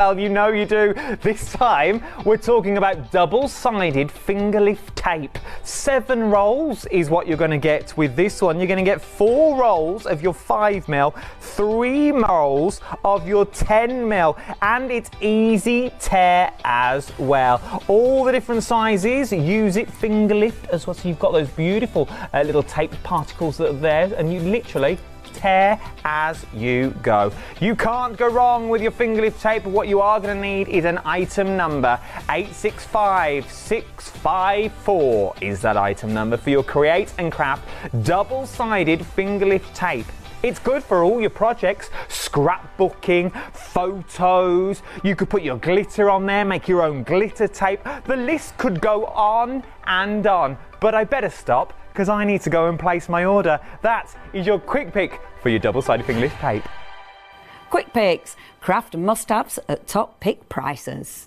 Well, you know you do. This time, we're talking about double-sided finger lift tape. 7 rolls is what you're going to get with this one. You're going to get 4 rolls of your 5mm, 3 rolls of your 10mm, and it's easy tear as well. All the different sizes, use it finger lift as well. So you've got those beautiful little tape particles that are there, and you literally tear as you go. You can't go wrong with your finger lift tape. What you are going to need is an item number. 865654 is that item number for your Create and Craft double-sided finger lift tape. It's good for all your projects, scrapbooking, photos. You could put your glitter on there, make your own glitter tape. The list could go on and on, but I better stop because I need to go and place my order. That is your quick pick for your double-sided finger lift tape. Quick picks, craft must-haves at top pick prices.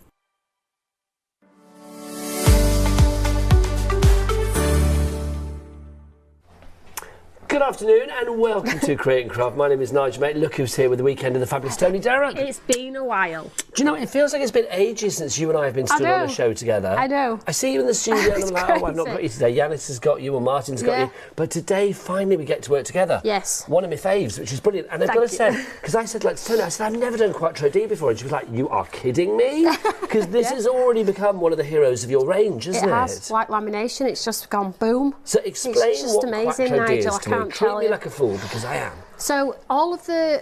Good afternoon and welcome to Create and Craft. My name is Nigel, mate. Look who's here with the weekend and the fabulous Toni Derrick. It's been a while. Do you know, it feels like it's been ages since you and I have been stood on a show together. I know. I see you in the studio and I'm like, oh, I've not got you today. Yanis has got you or Martin's got you. But today, finally, we get to work together. Yes. One of my faves, which is brilliant. And I've got to say, because I said, like, to Toni, I said, I've never done Quattro D before. And she was like, you are kidding me? Because this has already become one of the heroes of your range, isn't it? It has. White lamination, it's just gone boom. So explain it's just what amazing, Quattro D Nigel. is to me. Treat me like a fool, because I am. So all of the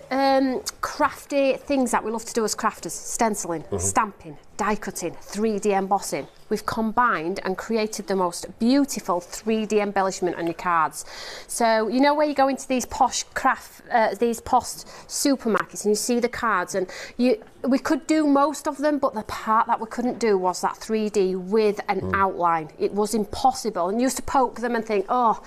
crafty things that we love to do as crafters, stenciling, stamping, die cutting, 3D embossing, we've combined and created the most beautiful 3D embellishment on your cards. So you know where you go into these posh these posh supermarkets and you see the cards, and we could do most of them, but the part that we couldn't do was that 3D with an outline. It was impossible, and you used to poke them and think, oh,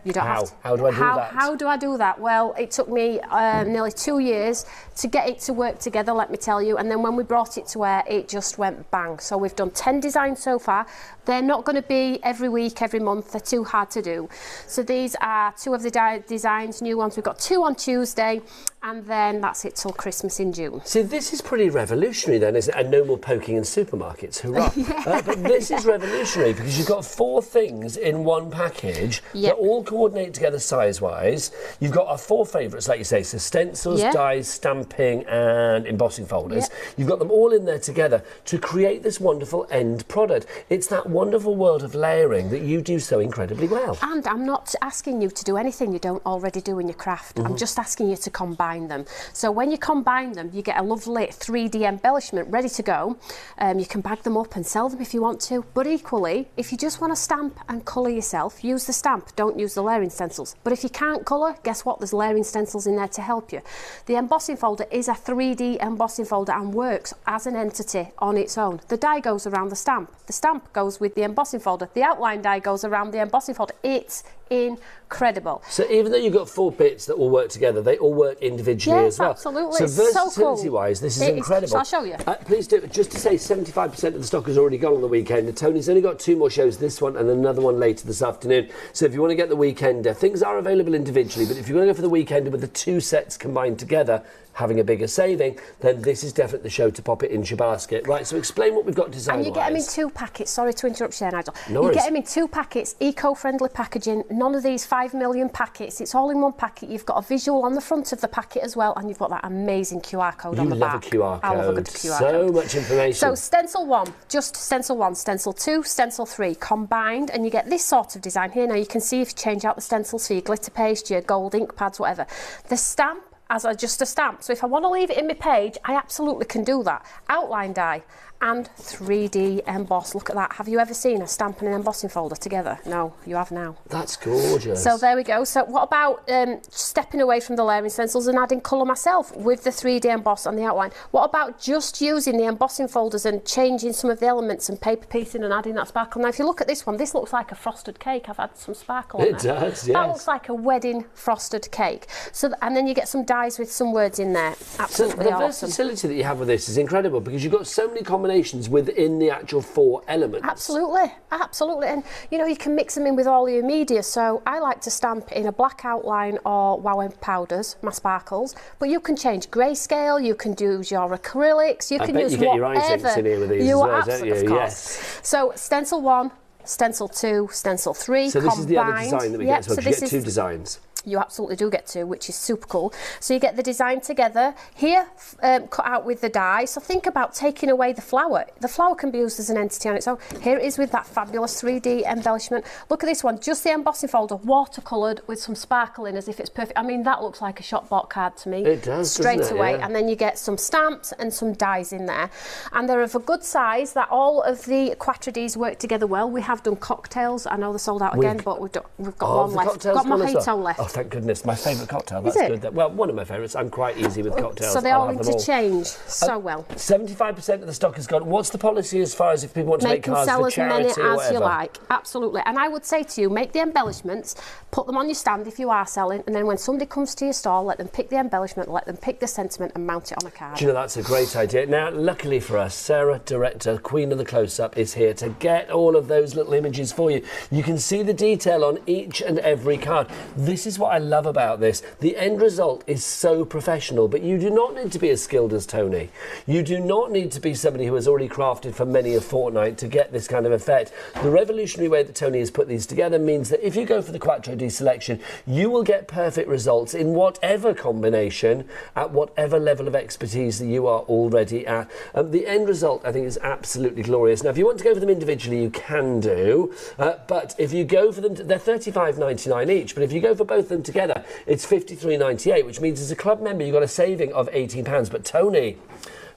you don't have to. How do I do that? How do I do that? Well, it took me nearly 2 years to get it to work together, let me tell you. And then when we brought it to air, it just went bang. So we've done 10 designs so far. They're not going to be every week, every month. They're too hard to do. So these are 2 of the designs, new ones. We've got 2 on Tuesday, and then that's it till Christmas in June. See, this is pretty revolutionary then, isn't it? And no more poking in supermarkets, hurrah. But this is revolutionary because you've got 4 things in one package that all coordinate together size-wise. You've got our 4 favourites, like you say, so stencils, dies, stamping and embossing folders. You've got them all in there together to create this wonderful end product. It's that wonderful world of layering that you do so incredibly well. And I'm not asking you to do anything you don't already do in your craft. I'm just asking you to combine them. So when you combine them, you get a lovely 3D embellishment ready to go. You can bag them up and sell them if you want to. But equally, if you just want to stamp and colour yourself, use the stamp. Don't use the layering stencils. But if you can't colour, guess what? There's layering stencils in there to help you. The embossing folder is a 3D embossing folder and works as an entity on its own. The die goes around the stamp. The stamp goes with the embossing folder. The outline die goes around the embossing folder. It's incredible. So even though you've got 4 bits that all work together, they all work individually as well. Absolutely. So versatility-wise, this is incredible. Shall I show you? Please do. Just to say, 75% of the stock has already gone on the weekend. Tony's only got 2 more shows, this one and another one later this afternoon. So if you want to get the weekender, things are available individually, but if you want to go for the weekender with the 2 sets combined together, having a bigger saving, then this is definitely the show to pop it into your basket. Right, so explain what we've got design-wise. And you get them in 2 packets. Sorry to interrupt you, Nigel. No worries. You get them in 2 packets, eco-friendly packaging, none of these 5 million packets. It's all in one packet. You've got a visual on the front of the packet as well, and you've got that amazing QR code on the back. You love a QR code. I love a good QR code. So much information. So stencil 1, just stencil 1, stencil 2, stencil 3, combined, and you get this sort of design here. Now you can see if you change out the stencils for your glitter paste, your gold ink pads, whatever. The stamp as just a stamp. So if I want to leave it in my page, I absolutely can do that. Outline die and 3D emboss. Look at that. Have you ever seen a stamp and an embossing folder together? No, you have now. That's gorgeous. So there we go. So what about stepping away from the layering stencils and adding colour myself with the 3D emboss on the outline? What about just using the embossing folders and changing some of the elements and paper piecing and adding that sparkle? Now if you look at this one, this looks like a frosted cake. I've had some sparkle on it. It does, yes. That looks like a wedding frosted cake. So and then you get some die dies with some words in there. Absolutely so the awesome. versatility that you have with this is incredible because you've got so many combinations within the actual 4 elements. Absolutely, absolutely. And you know, you can mix them in with all your media. So I like to stamp in a black outline or wow powders, my sparkles. But you can change grayscale, you can use your acrylics, you can use you get whatever. your eye tints in here with these as well, don't you? Of course. Yes. So stencil 1, stencil 2, stencil 3 So this combined. is the other design that we get as well, so because you get 2 designs. You absolutely do get to, which is super cool. So you get the design together here, cut out with the die. So think about taking away the flower. The flower can be used as an entity on its own. Here it is with that fabulous 3D embellishment. Look at this one, just the embossing folder, watercoloured with some sparkle in as if it's perfect. I mean, that looks like a shop bought card to me. It does, straight doesn't it? away. Yeah. And then you get some stamps and some dies in there. And they're of a good size that all of the Quatre Ds work together well. We have done cocktails. I know they're sold out again, but we've got one left. Got mojito left. Oh, thank goodness. My favourite cocktail. That's good. Well, one of my favourites. I'm quite easy with cocktails. So they all interchange so well. 75% of the stock is gone. What's the policy as far as if people want to make cards for charity or whatever? Make and sell as many as you like. Absolutely. And I would say to you, make the embellishments, put them on your stand if you are selling, and then when somebody comes to your store, let them pick the embellishment, let them pick the sentiment and mount it on a card. Do you know, that's a great idea. Now, luckily for us, Sarah, director, Queen of the Close-Up, is here to get all of those little images for you. You can see the detail on each and every card. This is what I love about this. The end result is so professional, but you do not need to be as skilled as Toni. You do not need to be somebody who has already crafted for many a fortnight to get this kind of effect. The revolutionary way that Toni has put these together means that if you go for the Quatre D selection, you will get perfect results in whatever combination, at whatever level of expertise that you are already at. The end result, I think, is absolutely glorious. Now, if you want to go for them individually, you can do, but if you go for them, they're $35.99 each, but if you go for both of them together, it's $53.98, which means as a club member, you've got a saving of £18. But Toni,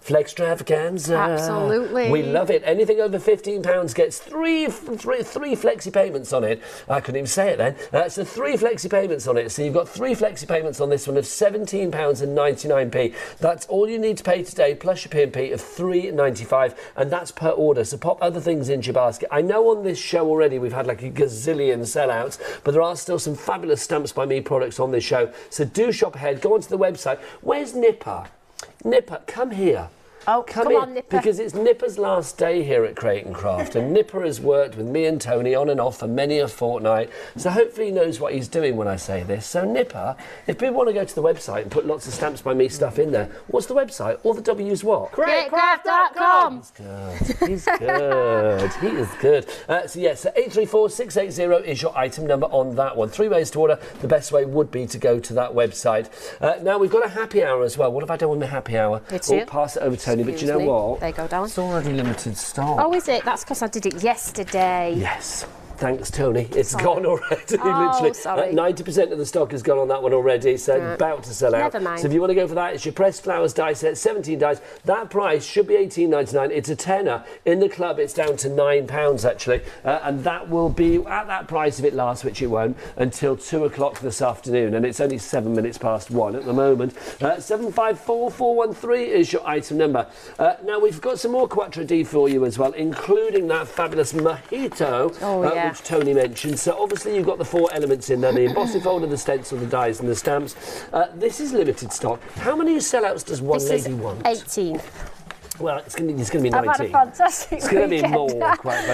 Flextravaganza. Absolutely. We love it. Anything over £15 gets three flexi payments on it. I couldn't even say it then. So 3 flexi payments on it. So you've got 3 flexi payments on this one of £17.99. That's all you need to pay today, plus your P&P of $3.95, and that's per order. So pop other things into your basket. I know on this show already we've had like a gazillion sellouts, but there are still some fabulous Stamps by Me products on this show. So do shop ahead. Go onto the website. Where's Nipper? Nipper, come here. Oh, come on, Nipper. Because it's Nipper's last day here at Create & Craft, and Nipper has worked with me and Toni on and off for many a fortnight, so hopefully he knows what he's doing when I say this. So Nipper, if people want to go to the website and put lots of Stamps by Me stuff in there, what's the website? All the W's what? CreateCraft.com. He's good. He's good. He is good. So 834680 is your item number on that one. 3 ways to order. The best way would be to go to that website. Now we've got a happy hour as well. What have I done with my happy hour? It's pass it over to Toni, but you know what? There you go, darling. It's already limited stock. Oh, is it? That's because I did it yesterday. Yes. Thanks, Toni. It's Sorry. gone already, Oh, literally. sorry. 90% of the stock has gone on that one already, so about to sell out. Never mind. So if you want to go for that, it's your pressed flowers die set, 17 dies. That price should be $18.99. It's a tenner. In the club, it's down to £9, actually. And that will be at that price if it lasts, which it won't, until 2 o'clock this afternoon. And it's only 7 minutes past 1 at the moment. 754413 is your item number. Now, we've got some more Quatre D for you as well, including that fabulous mojito, which Toni mentioned. So obviously you've got the 4 elements in there, the embossing folder, the stencil, the dies and the stamps. This is limited stock. How many sellouts does one lady want? 18. Well, it's going to be 19. I've had a fantastic It's going to be weekend. more.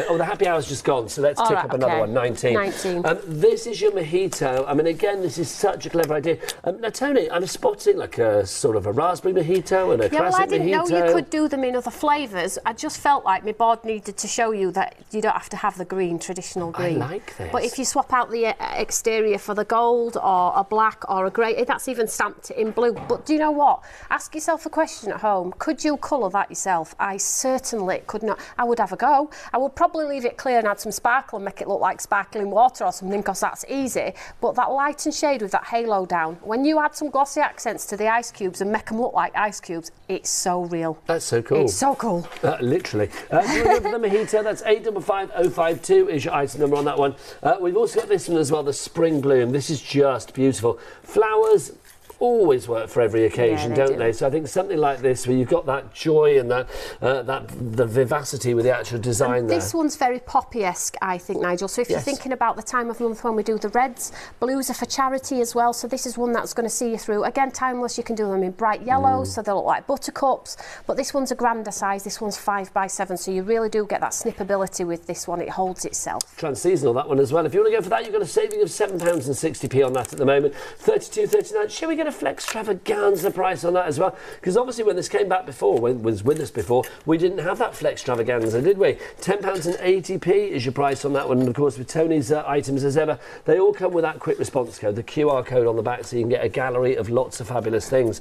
Oh, the happy hour's just gone, so let's tick up another one. 19. 19. This is your mojito. I mean, again, this is such a clever idea. Now, Toni, I'm spotting like a sort of a raspberry mojito and a classic mojito. Well, I didn't know you could do them in other flavours. I just felt like my board needed to show you that you don't have to have the green, traditional green. I like this. But if you swap out the exterior for the gold or a black or a grey, that's even stamped in blue. But do you know what? Ask yourself a question at home. Could you colour that yourself? I certainly could not. I would have a go. I would probably leave it clear and add some sparkle and make it look like sparkling water or something, because that's easy. But that light and shade with that halo down, when you add some glossy accents to the ice cubes and make them look like ice cubes, it's so real. That's so cool. It's so cool. Literally. Do you want to go for the mojito? That's 855052 is your item number on that one. We've also got this one as well, the spring bloom. This is just beautiful. Flowers always work for every occasion, Yeah, don't they? So I think something like this, where you've got that joy and the vivacity with the actual design there. This one's very poppy-esque, I think, Nigel. So if you're thinking about the time of month when we do the reds, blues are for charity as well. So this is one that's going to see you through. Again, timeless. You can do them in bright yellows, so they look like buttercups. But this one's a grander size. This one's 5x7, so you really do get that snippability with this one. It holds itself. Trans-seasonal, that one as well. If you want to go for that, you've got a saving of £7.60 on that at the moment. 32.39. Shall we get a Flextravaganza price on that as well? Because obviously when this came back before, when it was with us before, we didn't have that Flextravaganza, did we? £10.80 is your price on that one. And of course, with Tony's items as ever, they all come with that quick response code, the QR code on the back, so you can get a gallery of lots of fabulous things.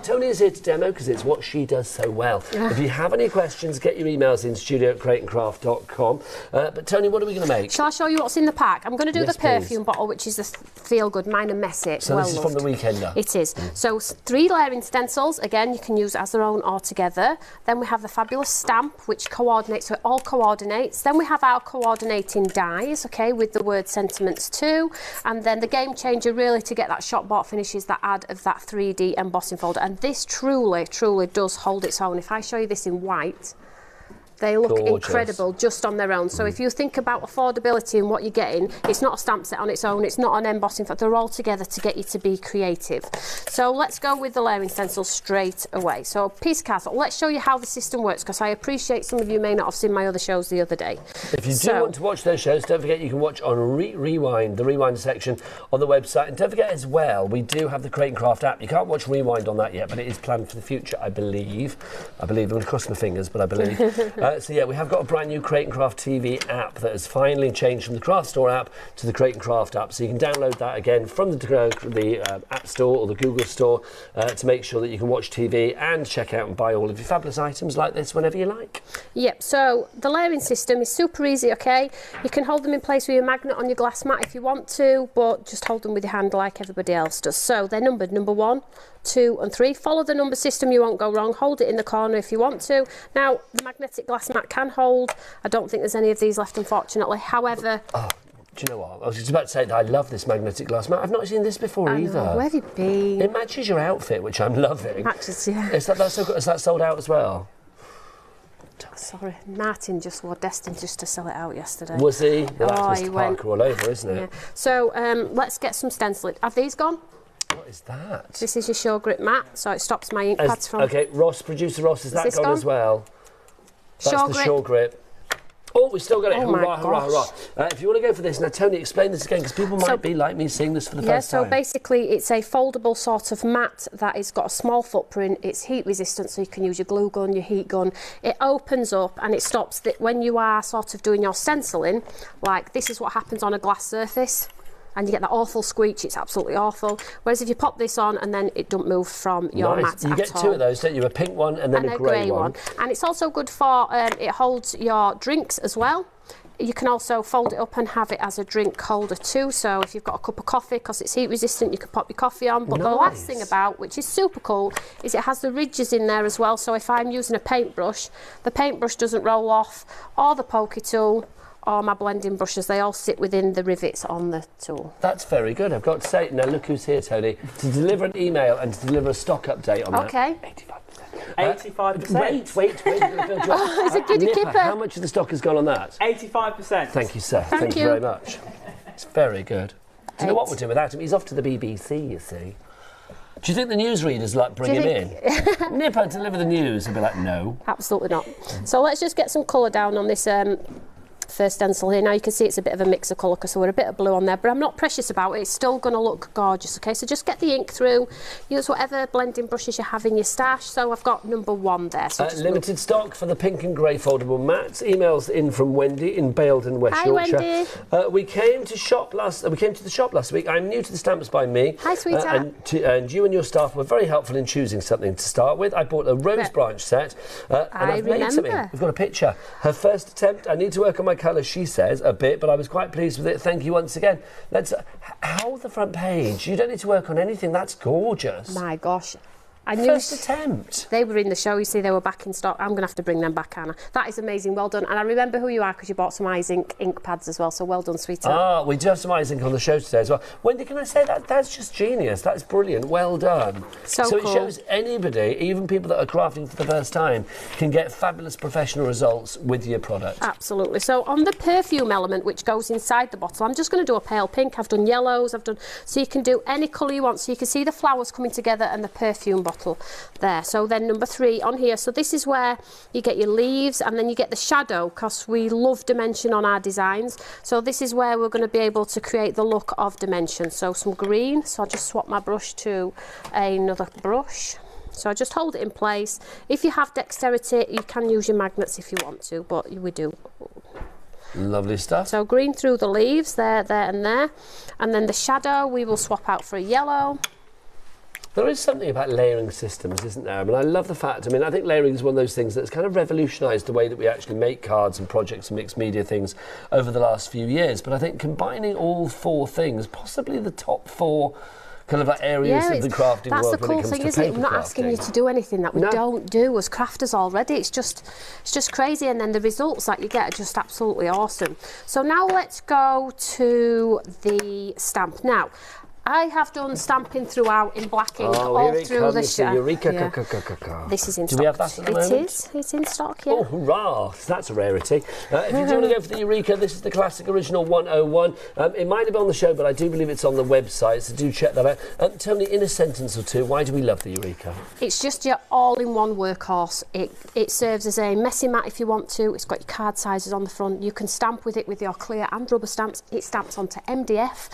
Tony is here to demo because it's what she does so well. If you have any questions, get your emails in studio@creightoncraft.com. But Tony, what are we going to make? Shall I show you what's in the pack? I'm going to do Yes, the perfume bottle, which is the Feel Good. Mine are messy. So this is from the Weekender. It is. So 3 layering stencils. Again, you can use as their own or together. Then we have the fabulous stamp, which coordinates, so it all coordinates. Then we have our coordinating dies, okay, with the word sentiments too. And then the game changer, really, to get that shop bought finish is that add of that 3D embossing folder. And this truly, truly does hold its own. If I show you this in white, they look Gorgeous. incredible just on their own. So if you think about affordability and what you're getting, it's not a stamp set on its own, it's not an embossing, they're all together to get you to be creative. So let's go with the layering stencils straight away. So piece of cardstock, let's show you how the system works, because I appreciate some of you may not have seen my other shows the other day. If you do want to watch those shows, don't forget you can watch on Rewind, the Rewind section on the website. And don't forget as well, we do have the Crate & Craft app. You can't watch Rewind on that yet, but it is planned for the future, I believe. I'm going to cross my fingers, but I believe. So yeah, we have got a brand new Crate & Craft TV app that has finally changed from the Craft Store app to the Crate & Craft app. So you can download that again from the App Store or the Google Store to make sure that you can watch TV and check out and buy all of your fabulous items like this whenever you like. Yep, so the layering system is super easy, okay? You can hold them in place with your magnet on your glass mat if you want to, but just hold them with your hand like everybody else does. So they're numbered number 1, 2 and 3. Follow the number system, you won't go wrong. Hold it in the corner if you want to. Now, the magnetic glass mat can hold. I don't think there's any of these left, unfortunately. However... Oh, do you know what? I was just about to say that I love this magnetic glass mat. I've not seen this before either. Where have you been? It matches your outfit, which I'm loving. Matches, yeah. Is that sold out as well? Sorry, Martin just was destined just to sell it out yesterday. Was he? Well, that's he Mr. went. Parker all over, isn't it? Yeah. So let's get some stenciling. Have these gone? What is that? This is your show grip mat, so it stops my ink pads from... Okay, producer Ross, is that gone as well? That's Show the grip. show grip. Oh, we've still got it. Oh Hurrah, my hurrah, hurrah. gosh. If you want to go for this, now, Tony, explain this again, because people might be like me seeing this for the first time. Yeah, so basically it's a foldable sort of mat that has got a small footprint. It's heat resistant, so you can use your glue gun, your heat gun. It opens up and it stops that when you are sort of doing your stenciling, like this is what happens on a glass surface. And you get that awful squeak, it's absolutely awful. Whereas if you pop this on and then it don't move from your mat You at get all. 2 of those, don't you? A pink one and then a grey one. And it's also good for, it holds your drinks as well. You can also fold it up and have it as a drink holder too. So if you've got a cup of coffee, because it's heat resistant, you can pop your coffee on. But the last thing about, which is super cool, is it has the ridges in there as well. So if I'm using a paintbrush, the paintbrush doesn't roll off, or the pokey tool, or my blending brushes, they all sit within the rivets on the tool. That's very good, I've got to say. Now look who's here, Tony, to deliver an email and to deliver a stock update on Okay. that. 85%. Wait. It's a giddy Nipper, kipper. how much of the stock has gone on that? 85%. Thank you, sir. Thank you you very much. It's very good. Do you know what we'll do without him? He's off to the BBC, you see. Do you think the newsreaders like bring him in? Nipper, deliver the news. He'll be like, no. Absolutely not. So let's just get some colour down on this first stencil here. Now you can see it's a bit of a mix of colour because there were a bit of blue on there, but I'm not precious about it. It's still going to look gorgeous, okay? So just get the ink through. Use whatever blending brushes you have in your stash. So I've got number 1 there. So limited stock for the pink and grey foldable mats. Emails in from Wendy in Baildon, West Yorkshire. Wendy. We came to the shop last week. I'm new to the Stamps by Me. Hi, sweetheart. And you and your staff were very helpful in choosing something to start with. I bought a rose branch set. And I've made something. We've got a picture. Her first attempt. I need to work on my colours, she says, a bit, but I was quite pleased with it. Thank you once again. Let's hold the front page. You don't need to work on anything. That's gorgeous. My gosh. I knew First attempt. They were in the show, you see, they were back in stock. I'm going to have to bring them back, Anna. That is amazing, well done. And I remember who you are because you bought some Eyes ink pads as well, so well done, sweetheart. Ah, we do have some Eyes ink on the show today as well. Wendy, can I say that? That's just genius. That's brilliant. Well done. So it cool. shows anybody, even people that are crafting for the first time, can get fabulous professional results with your product. Absolutely. So on the perfume element, which goes inside the bottle, I'm just going to do a pale pink. I've done yellows, so you can do any colour you want, so you can see the flowers coming together and the perfume bottle there. So then number 3 on here, so this is where you get your leaves and then you get the shadow, because we love dimension on our designs. So this is where we're going to be able to create the look of dimension. So some green, so I'll just swap my brush to another brush. So I just hold it in place. If you have dexterity, you can use your magnets if you want to, but we do. Lovely stuff. So green through the leaves, there, and there. And then the shadow, we will swap out for a yellow. There is something about layering systems, isn't there? I mean, I love the fact, I think layering is one of those things that's kind of revolutionised the way that we actually make cards and projects and mixed media things over the last few years. But I think combining all 4 things, possibly the top 4 kind of like areas of the crafting world when it comes to paper crafting. That's the cool thing, isn't it? We're not asking you to do anything that we don't do as crafters already. It's just crazy, and then the results that you get are just absolutely awesome. So now let's go to the stamp. Now, I have done stamping throughout in black ink all through the show. Eureka, This is in stock. Do we have that at the moment? It is. It's in stock, yeah. Oh, hurrah! That's a rarity. If you do want to go for the Eureka, this is the classic original 101. It might have been on the show, but I do believe it's on the website, so do check that out. Tony, in a sentence or two, why do we love the Eureka? It's just your all-in-one workhorse. It serves as a messy mat if you want to. It's got your card sizes on the front. You can stamp with it with your clear and rubber stamps. It stamps onto MDF.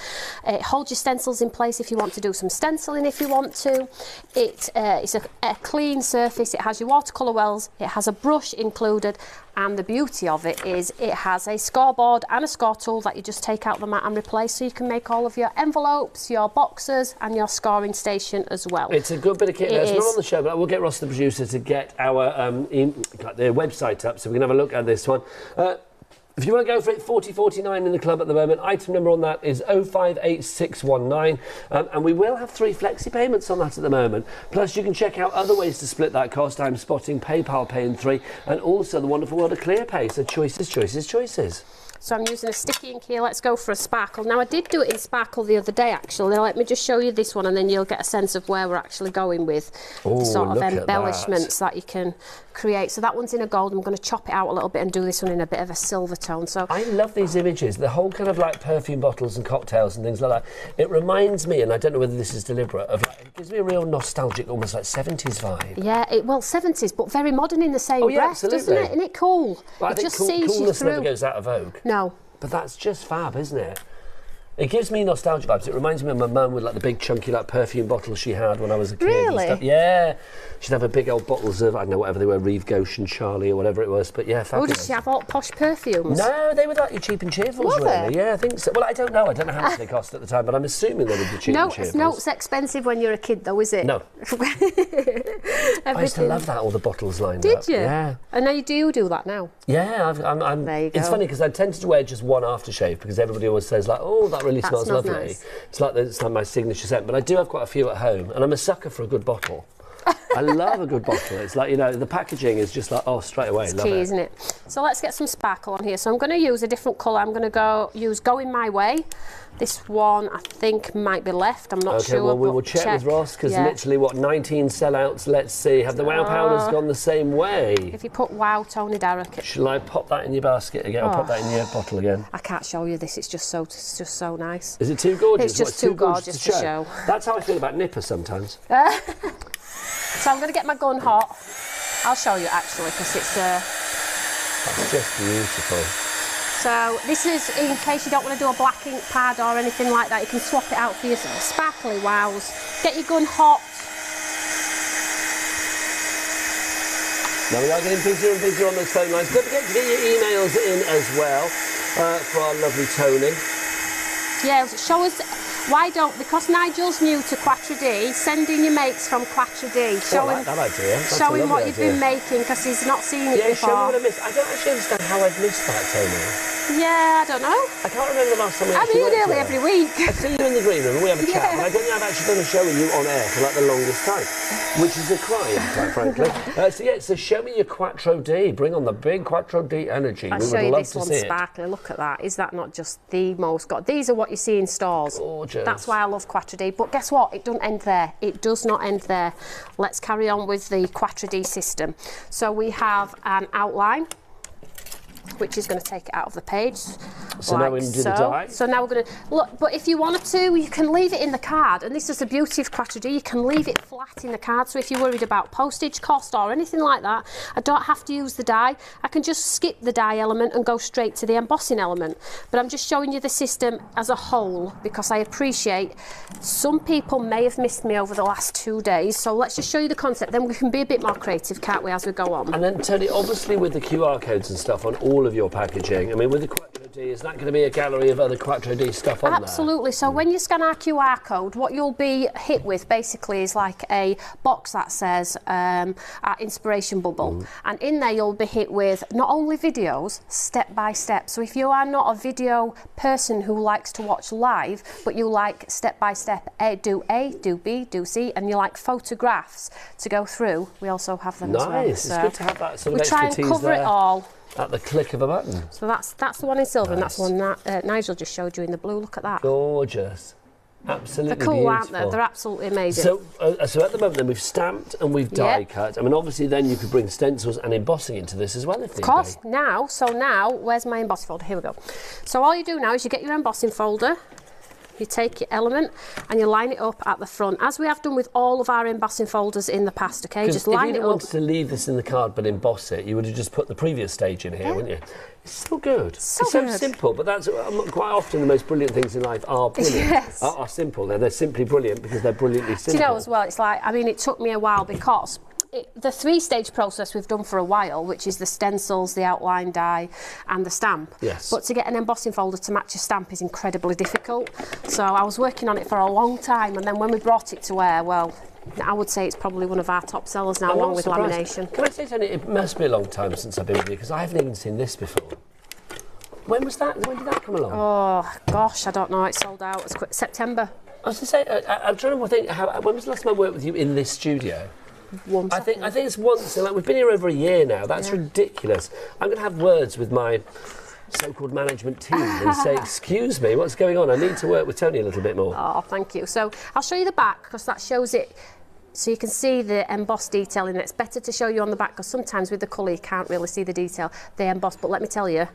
It holds your stencils in place if you want to do some stenciling if you want to. It's a clean surface. It has your watercolour wells. It has a brush included, and the beauty of it is it has a scoreboard and a score tool that you just take out the mat and replace, so you can make all of your envelopes, your boxes and your scoring station as well. It's a good bit of kit. It's not on the show, but we'll get Ross the producer to get our the website up so we can have a look at this one. If you want to go for it, 40.49 in the club at the moment. Item number on that is 058619. And we will have 3 flexi payments on that at the moment. Plus, you can check out other ways to split that cost. I'm spotting PayPal Pay in 3 and also the wonderful world of ClearPay. So choices, choices, choices. So I'm using a sticky ink here. Let's go for a sparkle. Now, I did do it in sparkle the other day, actually. Now, let me just show you this one, and then you'll get a sense of where we're actually going with the sort of embellishments that you can create. So that one's in a gold. I'm going to chop it out a little bit and do this one in a bit of a silver tone. So I love these images. The whole kind of like perfume bottles and cocktails and things like that. It reminds me, and I don't know whether this is deliberate, of like, it gives me a real nostalgic, almost like 70s vibe. Yeah, well, 70s, but very modern in the same breath, absolutely. doesn't it? Isn't it cool? Well, it just sees you coolness through. never goes out of vogue. No. But that's just fab, isn't it? It gives me nostalgia vibes. It reminds me of my mum with like the big chunky like perfume bottles she had when I was a kid. Really? And stuff. Yeah. She'd have a big old bottles of, I don't know, whatever they were, Reeve Goshen, Charlie or whatever it was. But yeah, fabulous. Oh, did she have all posh perfumes? No, they were like your cheap and cheerfuls, Were really. they? Yeah, I think so. Well, I don't know how much they cost at the time, but I'm assuming they would be cheap and cheerfuls. No, it's expensive when you're a kid, though, is it? No. I used to love that, all the bottles lined up. Did you? Yeah. And now you do that now? Yeah, There you go. It's funny because I tended to wear just one aftershave because everybody always says like, oh, that really smells lovely. Nice. It's like my signature scent, but I do have quite a few at home, and I'm a sucker for a good bottle. I love a good bottle. It's like, you know, the packaging is just like, oh, straight away, It's love key, it. isn't it? So let's get some sparkle on here. So I'm going to use a different colour. I'm going to use Going My Way. This one, I think, might be left. I'm not sure. Okay, well, we will check with Ross, because literally, 19 sellouts? Let's see. Have the Wow powders gone the same way? If you put Wow Tony Darrock... Shall I pop that in your basket again, or pop that in your bottle again? I can't show you this. It's just so nice. Is it too gorgeous? It's just too gorgeous to show. That's how I feel about Nipper sometimes. So I'm going to get my gun hot. I'll show you, actually, because it's... That's just beautiful. So this is in case you don't want to do a black ink pad or anything like that. You can swap it out for your sparkly wows. Get your gun hot. Now we are getting busier and busier on those phone lines. Don't forget to get your emails in as well for our lovely Toni. Yeah, show us... Why don't... Because Nigel's new to Quatre D, send in your mates from Quatre D. Show him that idea. Show him what you've been making, because he's not seen it before. Yeah, show me what I missed. I don't actually understand how I've missed that, Toni. Yeah, I don't know. I can't remember the last time we I'm actually here worked nearly together. every week. I see you in the green room and we have a chat, Yeah. but I don't think I've actually done a show with you on air for like the longest time, which is a crime, quite frankly. So show me your Quattro D. Bring on the big Quattro D energy. I'll We show would you love this to one see it. sparkly. Look at that. Is that not just the most these are what you see in stores. Gorgeous. That's why I love Quattro D. But guess what? It doesn't end there. It does not end there. Let's carry on with the Quattro D system. So we have an outline, which is going to take it out of the page. So now we can do the die? So now we're going to look, but if you wanted to, you can leave it in the card, and this is the beauty of Quattro D, you can leave it flat in the card, so if you're worried about postage cost or anything like that, I don't have to use the die. I can just skip the die element and go straight to the embossing element. But I'm just showing you the system as a whole, because I appreciate some people may have missed me over the last 2 days, so let's just show you the concept, then we can be a bit more creative, can't we, as we go on. And then, Tony, obviously with the QR codes and stuff on all of your packaging, I mean, with the Quattro D, is that going to be a gallery of other Quattro D stuff on there? Absolutely. So when you scan our QR code, what you'll be hit with basically is like a box that says our inspiration bubble. And in there you'll be hit with not only videos, step by step. So if you are not a video person who likes to watch live, but you like step by step, do A, do B, do C, and you like photographs to go through, we also have them as well. Nice. So It's good to have that sort of we try expertise and cover there. it all. At the click of a button. So that's the one in silver, and that's Nice. the one that Nigel just showed you in the blue. Look at that. Gorgeous. Absolutely They're cool, beautiful. aren't they? They're absolutely amazing. So at the moment then we've stamped and we've die cut. I mean, obviously then you could bring stencils and embossing into this as well if need of course, be. now, where's my embossing folder? Here we go. So all you do now is you get your embossing folder, you take your element and you line it up at the front, as we have done with all of our embossing folders in the past, okay? Just line if it you up. wanted to leave this in the card but emboss it, you would have just put the previous stage in here, wouldn't you? It's so good. So it's so good. simple, but that's quite often the most brilliant things in life are brilliant. Yes. Are simple. They're simply brilliant because they're brilliantly simple. Do you know as well, it's like, I mean, it took me a while because the three-stage process we've done for a while, which is the stencils, the outline die and the stamp. Yes. But to get an embossing folder to match a stamp is incredibly difficult. So I was working on it for a long time, and then when we brought it to air, well, I would say it's probably one of our top sellers now, along with surprised. lamination. Can I say, Tony, it must be a long time since I've been with you because I haven't even seen this before. When was that? When did that come along? Oh, gosh, I don't know. It sold out. It's quick. September. I was going to say, I'm trying to think, when was the last time I worked with you in this studio? I think it's once, and like, we've been here over a year now. That's ridiculous. I'm going to have words with my so-called management team and say, excuse me, what's going on? I need to work with Tony a little bit more. Oh, thank you. So I'll show you the back because that shows it. So you can see the embossed detail in it. It's better to show you on the back because sometimes with the colour you can't really see the detail. They emboss, but let me tell you,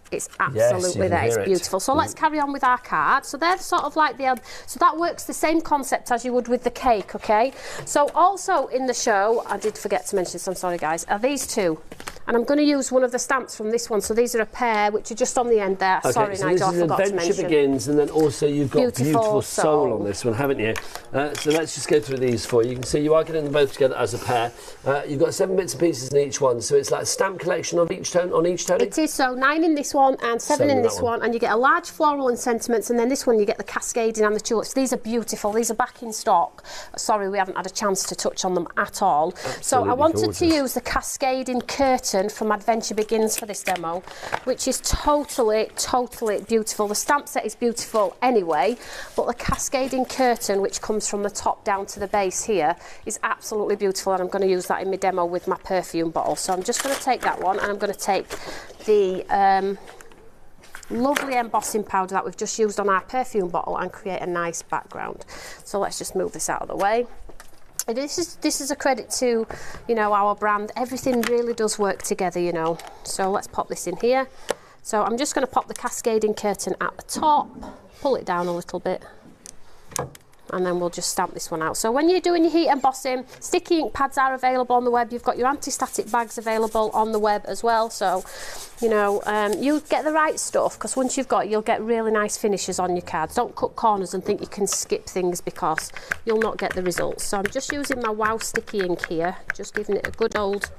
it's absolutely there. It's beautiful. So let's carry on with our card. So they're sort of like so that works the same concept as you would with the cake, okay? So also in the show, I did forget to mention this, I'm sorry guys, are these two. And I'm going to use one of the stamps from this one. So these are a pair, which are just on the end there. Okay, sorry, so Nigel, I this is forgot to Adventure mention. Begins, and then also you've got Beautiful Soul Soul on this one, haven't you? So let's just go through these for you. You can see you are getting them both together as a pair. You've got 7 bits and pieces in each one, so it's like a stamp collection on each Tony? It is, so 9 in this one and 7 in this one, and you get a large floral and sentiments, and then this one you get the cascading and the tulips. These are beautiful. These are back in stock. Sorry, we haven't had a chance to touch on them at all. Absolutely so I wanted gorgeous. to use the cascading curtain from Adventure Begins for this demo, which is totally beautiful. The stamp set is beautiful anyway, but the cascading curtain, which comes from the top down to the base here, is absolutely beautiful, and I'm going to use that in my demo with my perfume bottle. So I'm just going to take that one, and I'm going to take the lovely embossing powder that we've just used on our perfume bottle and create a nice background. So let's just move this out of the way. This is a credit to, you know, our brand. Everything really does work together, you know. So let's pop this in here. So I'm just going to pop the cascading curtain at the top, pull it down a little bit, and then we'll just stamp this one out. So when you're doing your heat embossing, sticky ink pads are available on the web. You've got your anti-static bags available on the web as well. So, you know, you get the right stuff, because once you've got it, you'll get really nice finishes on your cards. Don't cut corners and think you can skip things, because you'll not get the results. So I'm just using my Wow sticky ink here, just giving it a good old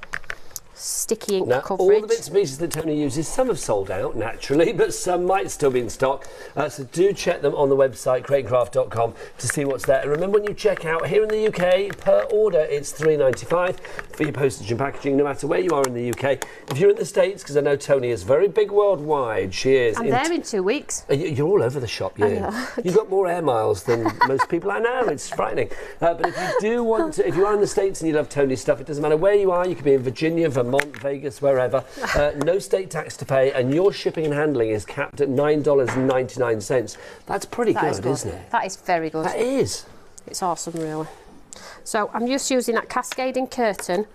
sticky ink now, coverage. all the bits and pieces that Toni uses, some have sold out naturally, but some might still be in stock. So do check them on the website, createandcraft.com, to see what's there. And remember, when you check out here in the UK, per order, it's £3.95 for your postage and packaging, no matter where you are in the UK. If you're in the States, because I know Toni is very big worldwide, she is. I'm there in 2 weeks. You're all over the shop, You've got more air miles than most people I know. It's frightening. But if you do want to, if you are in the States and you love Toni's stuff, it doesn't matter where you are. You could be in Virginia, Vermont, Vegas, wherever. No state tax to pay, and your shipping and handling is capped at $9.99. That's pretty good, isn't it? That is very good. That is. It's awesome, really. So I'm just using that cascading curtain,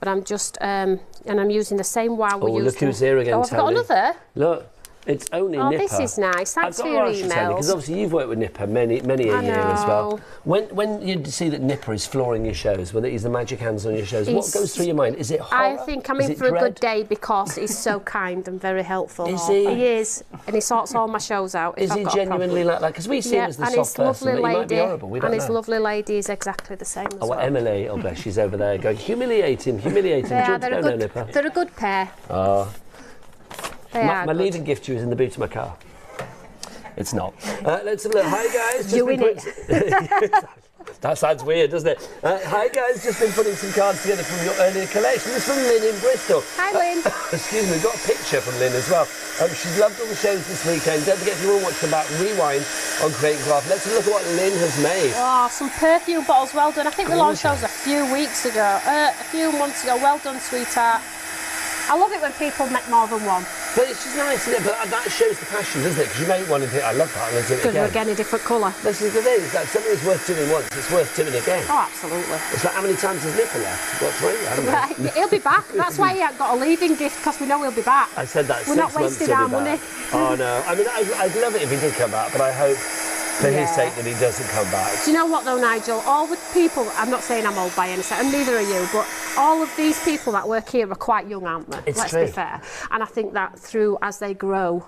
but I'm just, and I'm using the same wow we used. Oh, look who's here again, I've got another. Look. It's only Oh, Nipper. this is nice. Thanks for your emails. Because obviously you've worked with Nipper many a year as well. When you see that Nipper is flooring your shows, whether he's the magic hands on your shows, what goes through your mind? Is it horror? I think I'm in for a good day because he's so kind and very helpful. Is he? He is, and he sorts all my shows out. Is he genuinely like that? Because we see him as the soft person, but he might be horrible. We don't know. And his lovely lady is exactly the same as well. Emily, oh bless, she's over there going, humiliate him. Do you want to go now, Nipper? They're a good pair. Oh. My leaving gift to you is in the boot of my car. It's not. Let's have a look. Hi guys. You in it. That sounds weird, doesn't it? Hi guys, just been putting some cards together from your earlier collection. This is from Lynn in Bristol. Hi Lynn. Excuse me, we've got a picture from Lynn as well. She's loved all the shows this weekend. Don't forget, if you want to watch them back, rewind on Create and Craft. Let's have a look at what Lynn has made. Oh, some perfume bottles, well done. I think we launched those a few months ago. Well done, sweetheart. I love it when people make more than one. But it's just nice, isn't it? But that shows the passion, doesn't it? Because you make one and think, I love that, and then do it again. Because again, a different colour. This is the thing, it's like something that's worth doing once, it's worth doing again. Oh, absolutely. It's like, how many times has Nipper left? Got 3, haven't we? Right, he'll be back. That's why he ain't got a leaving gift, because we know he'll be back. I said that 6 months We're not wasting our money. Oh, no. I mean, I'd love it if he did come back, but I hope for his sake that he doesn't come back. Do you know what though, Nigel? All the people, I'm not saying I'm old by any sense, and neither are you, but all of these people that work here are quite young, aren't they? Let's be fair. And I think that as they grow,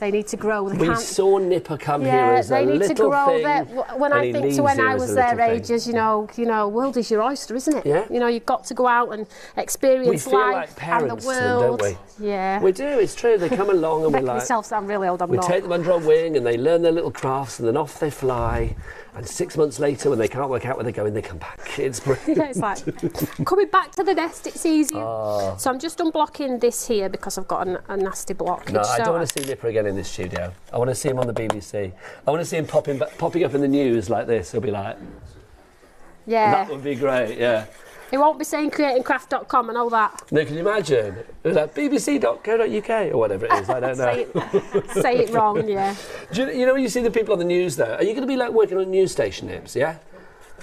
they need to grow. We saw Nipper come here as a little thing. They need to grow. When I think to when I was their ages, you know, world is your oyster, isn't it? Yeah. You know, you've got to go out and experience life like parents and the world. Don't we? Yeah. We do. It's true. They come along and we're like. Myself sound really old. We take them under our wing and they learn their little crafts and then off they fly. And 6 months later, when they can't work out where they're going, they come back. It's brilliant. Yeah, it's like coming back to the nest. It's easier. Oh. So I'm just unblocking this here because I've got a nasty blockage. No, I don't want to see Nipper again in this studio. I want to see him on the BBC. I want to see him popping up in the news like this. He'll be like, yeah, that would be great. Yeah. He won't be saying createandcraft.com and all that. No, can you imagine? It was like bbc.co.uk or whatever it is. I don't know. say it wrong, yeah. Do you know when you see the people on the news though? Are you going to be like working on a news station, Nibs? Yeah.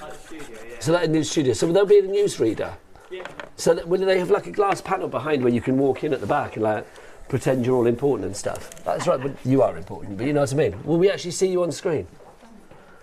Like a studio, yeah. So like a news studio. So will there be a newsreader? Yeah. So will they have like a glass panel behind where you can walk in at the back and like pretend you're all important and stuff? That's right. But you are important. But you know what I mean. Will we actually see you on screen?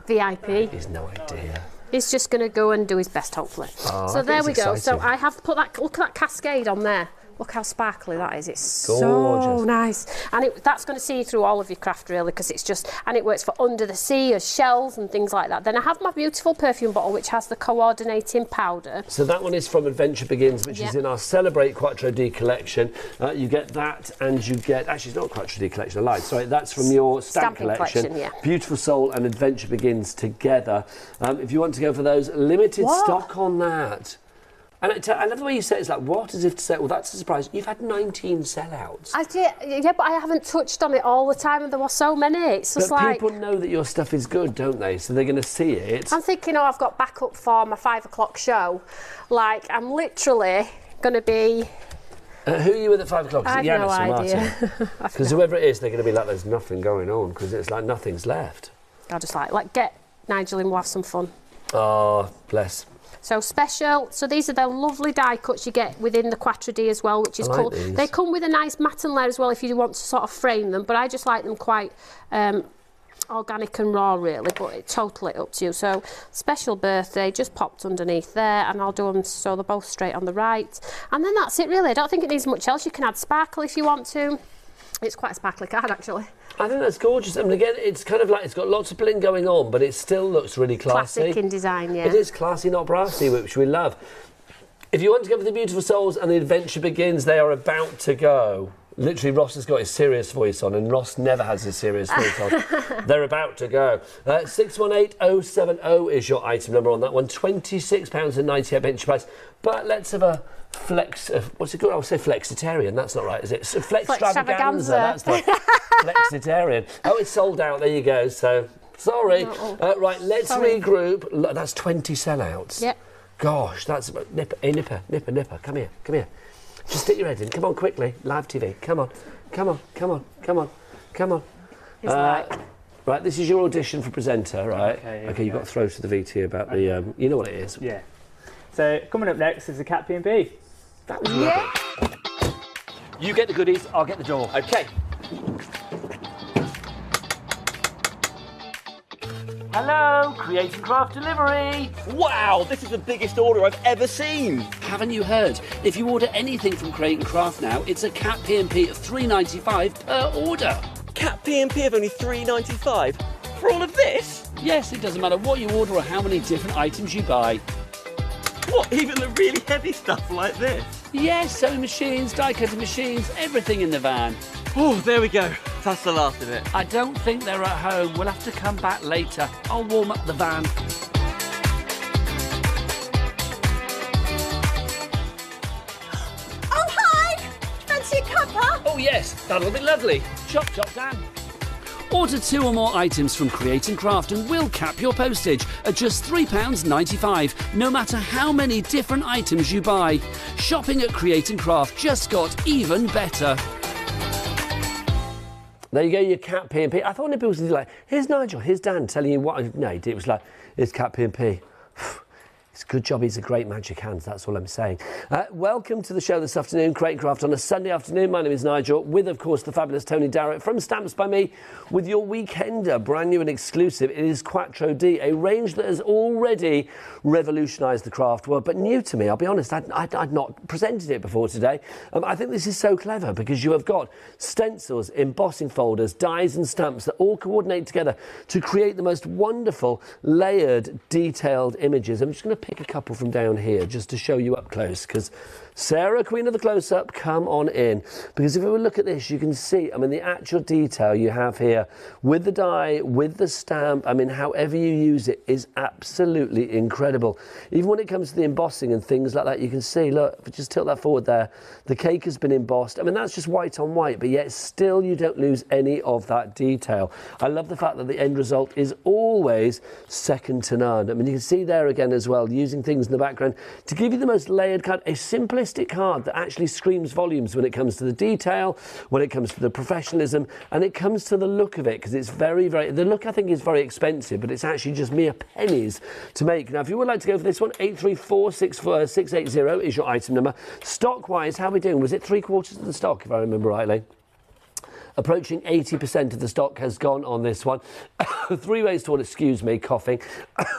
VIP. He's no idea. He's just going to go and do his best, hopefully. Oh, so there we go. So I have put that. Look at that cascade on there. Look how sparkly that is. It's so nice. And that's going to see through all of your craft, really, because it's just... And it works for under the sea, as shells and things like that. Then I have my beautiful perfume bottle, which has the coordinating powder. So that one is from Adventure Begins, which is in our Celebrate Quattro D collection. You get that, and you get... Actually, it's not Quattro D collection, I lied. Sorry, that's from your stamp collection. Yeah. Beautiful Soul and Adventure Begins together. If you want to go for those, limited stock on that. And I love the way you say it. It's like, what? As if to say, well, that's a surprise. You've had 19 sellouts. I did, yeah, but I haven't touched on it all the time, and there were so many. It's just but people know that your stuff is good, don't they? So they're going to see it. I'm thinking, oh, I've got backup for my 5 o'clock show. Like, I'm literally going to be... who are you with at 5 o'clock? I have no idea. Because whoever it is, they're going to be like, there's nothing going on, because it's like nothing's left. I'll just like get Nigel in, we'll have some fun. Oh, bless. So special. So these are the lovely die cuts you get within the Quattro D as well, which is cool. These. They come with a nice matten layer as well if you want to sort of frame them, but I just like them quite organic and raw, really, but it's totally up to you. So special birthday just popped underneath there, and I'll do them so they're both straight on the right. And then that's it, really. I don't think it needs much else. You can add sparkle if you want to. It's quite a sparkly card, actually. I think that's gorgeous. I mean, again, it's kind of like it's got lots of bling going on, but it still looks really classy. Classic in design, yeah. It is classy, not brassy, which we love. If you want to go for the beautiful souls and the adventure begins, they are about to go. Literally, Ross has got his serious voice on, and Ross never has his serious voice on. They're about to go. 618070 is your item number on that one. £26.98 pence price. But let's have a flex. What's it called? I'll say flexitarian. That's not right, is it? So flextravaganza. That's the flexitarian. Oh, it's sold out. There you go. So sorry. Right, let's regroup. That's 20 sellouts. Yep. Gosh, that's Nipper. Hey, Nipper. Come here. Just stick your head in. Come on, quickly. Live TV. Come on. Right, this is your audition for presenter, right? Okay, you've got to throw to the VT about the... you know what it is. Yeah. So, coming up next is the Cat P&P. That was lovely. You get the goodies, I'll get the door. Okay. Hello, Create and Craft Delivery. Wow, this is the biggest order I've ever seen. Haven't you heard? If you order anything from Create and Craft now, it's a Cat P&P of $3.95 per order. Cat P&P of only $3.95 for all of this? Yes, it doesn't matter what you order or how many different items you buy. What, even the really heavy stuff like this? Yes, sewing machines, die-cutting machines, everything in the van. Oh, there we go. That's the last of it. I don't think they're at home. We'll have to come back later. I'll warm up the van. Oh, hi! Fancy a cuppa? Oh, yes, that'll be lovely. Chop, Dan. Order 2 or more items from Create and Craft and we'll cap your postage at just £3.95, no matter how many different items you buy. Shopping at Create and Craft just got even better. There you go, your Cat P&P. I thought people was like, here's Nigel, here's Dan telling you what... No, it was like, it's Cat P&P. It's a good job he's a great magic hand, that's all I'm saying. Welcome to the show this afternoon, Create and Craft on a Sunday afternoon. My name is Nigel, with, of course, the fabulous Toni Darrett from Stamps by Me, with your Weekender, brand new and exclusive. It is Quattro D, a range that has already revolutionised the craft world, but new to me, I'll be honest, I'd not presented it before today. I think this is so clever because you have got stencils, embossing folders, dies and stamps that all coordinate together to create the most wonderful, layered, detailed images. I'm just going to pick a couple from down here just to show you up close, because Sarah, Queen of the Close-Up, come on in. Because if we look at this, you can see, I mean, the actual detail you have here with the die, with the stamp, I mean, however you use it is absolutely incredible. Even when it comes to the embossing and things like that, you can see, look, if I just tilt that forward there, the cake has been embossed. I mean, that's just white on white, but yet still you don't lose any of that detail. I love the fact that the end result is always second to none. I mean, you can see there again as well, using things in the background to give you the most layered card, a simplest card that actually screams volumes when it comes to the detail, when it comes to the professionalism, and it comes to the look of it, because it's very, the look I think is very expensive, but it's actually just mere pennies to make. Now, if you would like to go for this one, 834-680 is your item number. Stock-wise, how are we doing? Was it 3/4 of the stock, if I remember rightly? Approaching 80% of the stock has gone on this one. 3 ways to order, excuse me, coughing.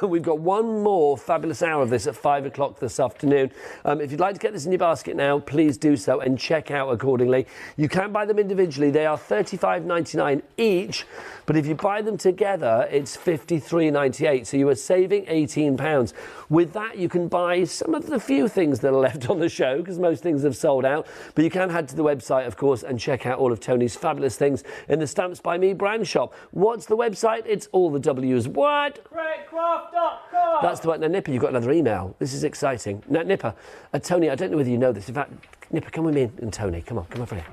We've got one more fabulous hour of this at 5 o'clock this afternoon. If you'd like to get this in your basket now, please do so and check out accordingly. You can buy them individually. They are $35.99 each, but if you buy them together, it's $53.98. So you are saving £18. With that, you can buy some of the few things that are left on the show, because most things have sold out. But you can head to the website, of course, and check out all of Toni's fabulous things in the Stamps by Me brand shop. What's the website? It's all the W's. What? Createcraft.com. That's the one. Now, Nipper, you've got another email. This is exciting. Now, Nipper, Toni, I don't know whether you know this. In fact, Nipper, come with me and Toni. Come over here.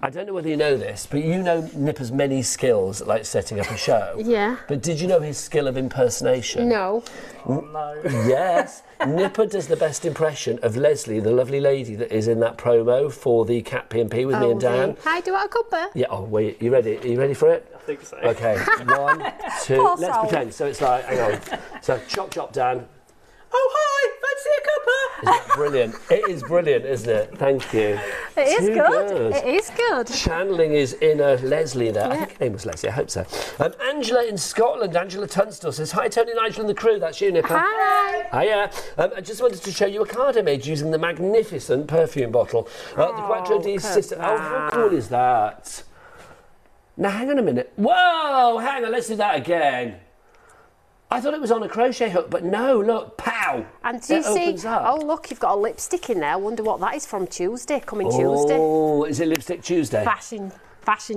I don't know whether you know this, but you know Nipper's many skills, like setting up a show. Yeah. But did you know his skill of impersonation? No. No. Yes. Nipper does the best impression of Leslie, the lovely lady that is in that promo for the Cat P&P with me and Dan. Hi, do you want a cuppa? Yeah, oh, wait, you ready? Are you ready for it? I think so. Okay, 1, 2, Poor let's soul. pretend. So it's like, hang on. So, chop, Dan. Oh, hi! Fancy a cuppa? Isn't that brilliant? It is brilliant, isn't it? Thank you. It is Too good. It is good. Channeling his inner Leslie there. I think her name was Leslie, I hope so. Angela in Scotland, Angela Tunstall says, hi, Toni, Nigel and the crew. That's you, Nipper. Hi. Hiya. I just wanted to show you a card I made using the magnificent perfume bottle. The Quattro D system. Oh, how cool is that? Now, hang on a minute. Whoa, hang on, let's do that again. I thought it was on a crochet hook, but no, look, pow! And do you It see? opens up. Oh, look, you've got a lipstick in there. I wonder what that is from Tuesday, coming Tuesday. Oh, is it Lipstick Tuesday? Fashion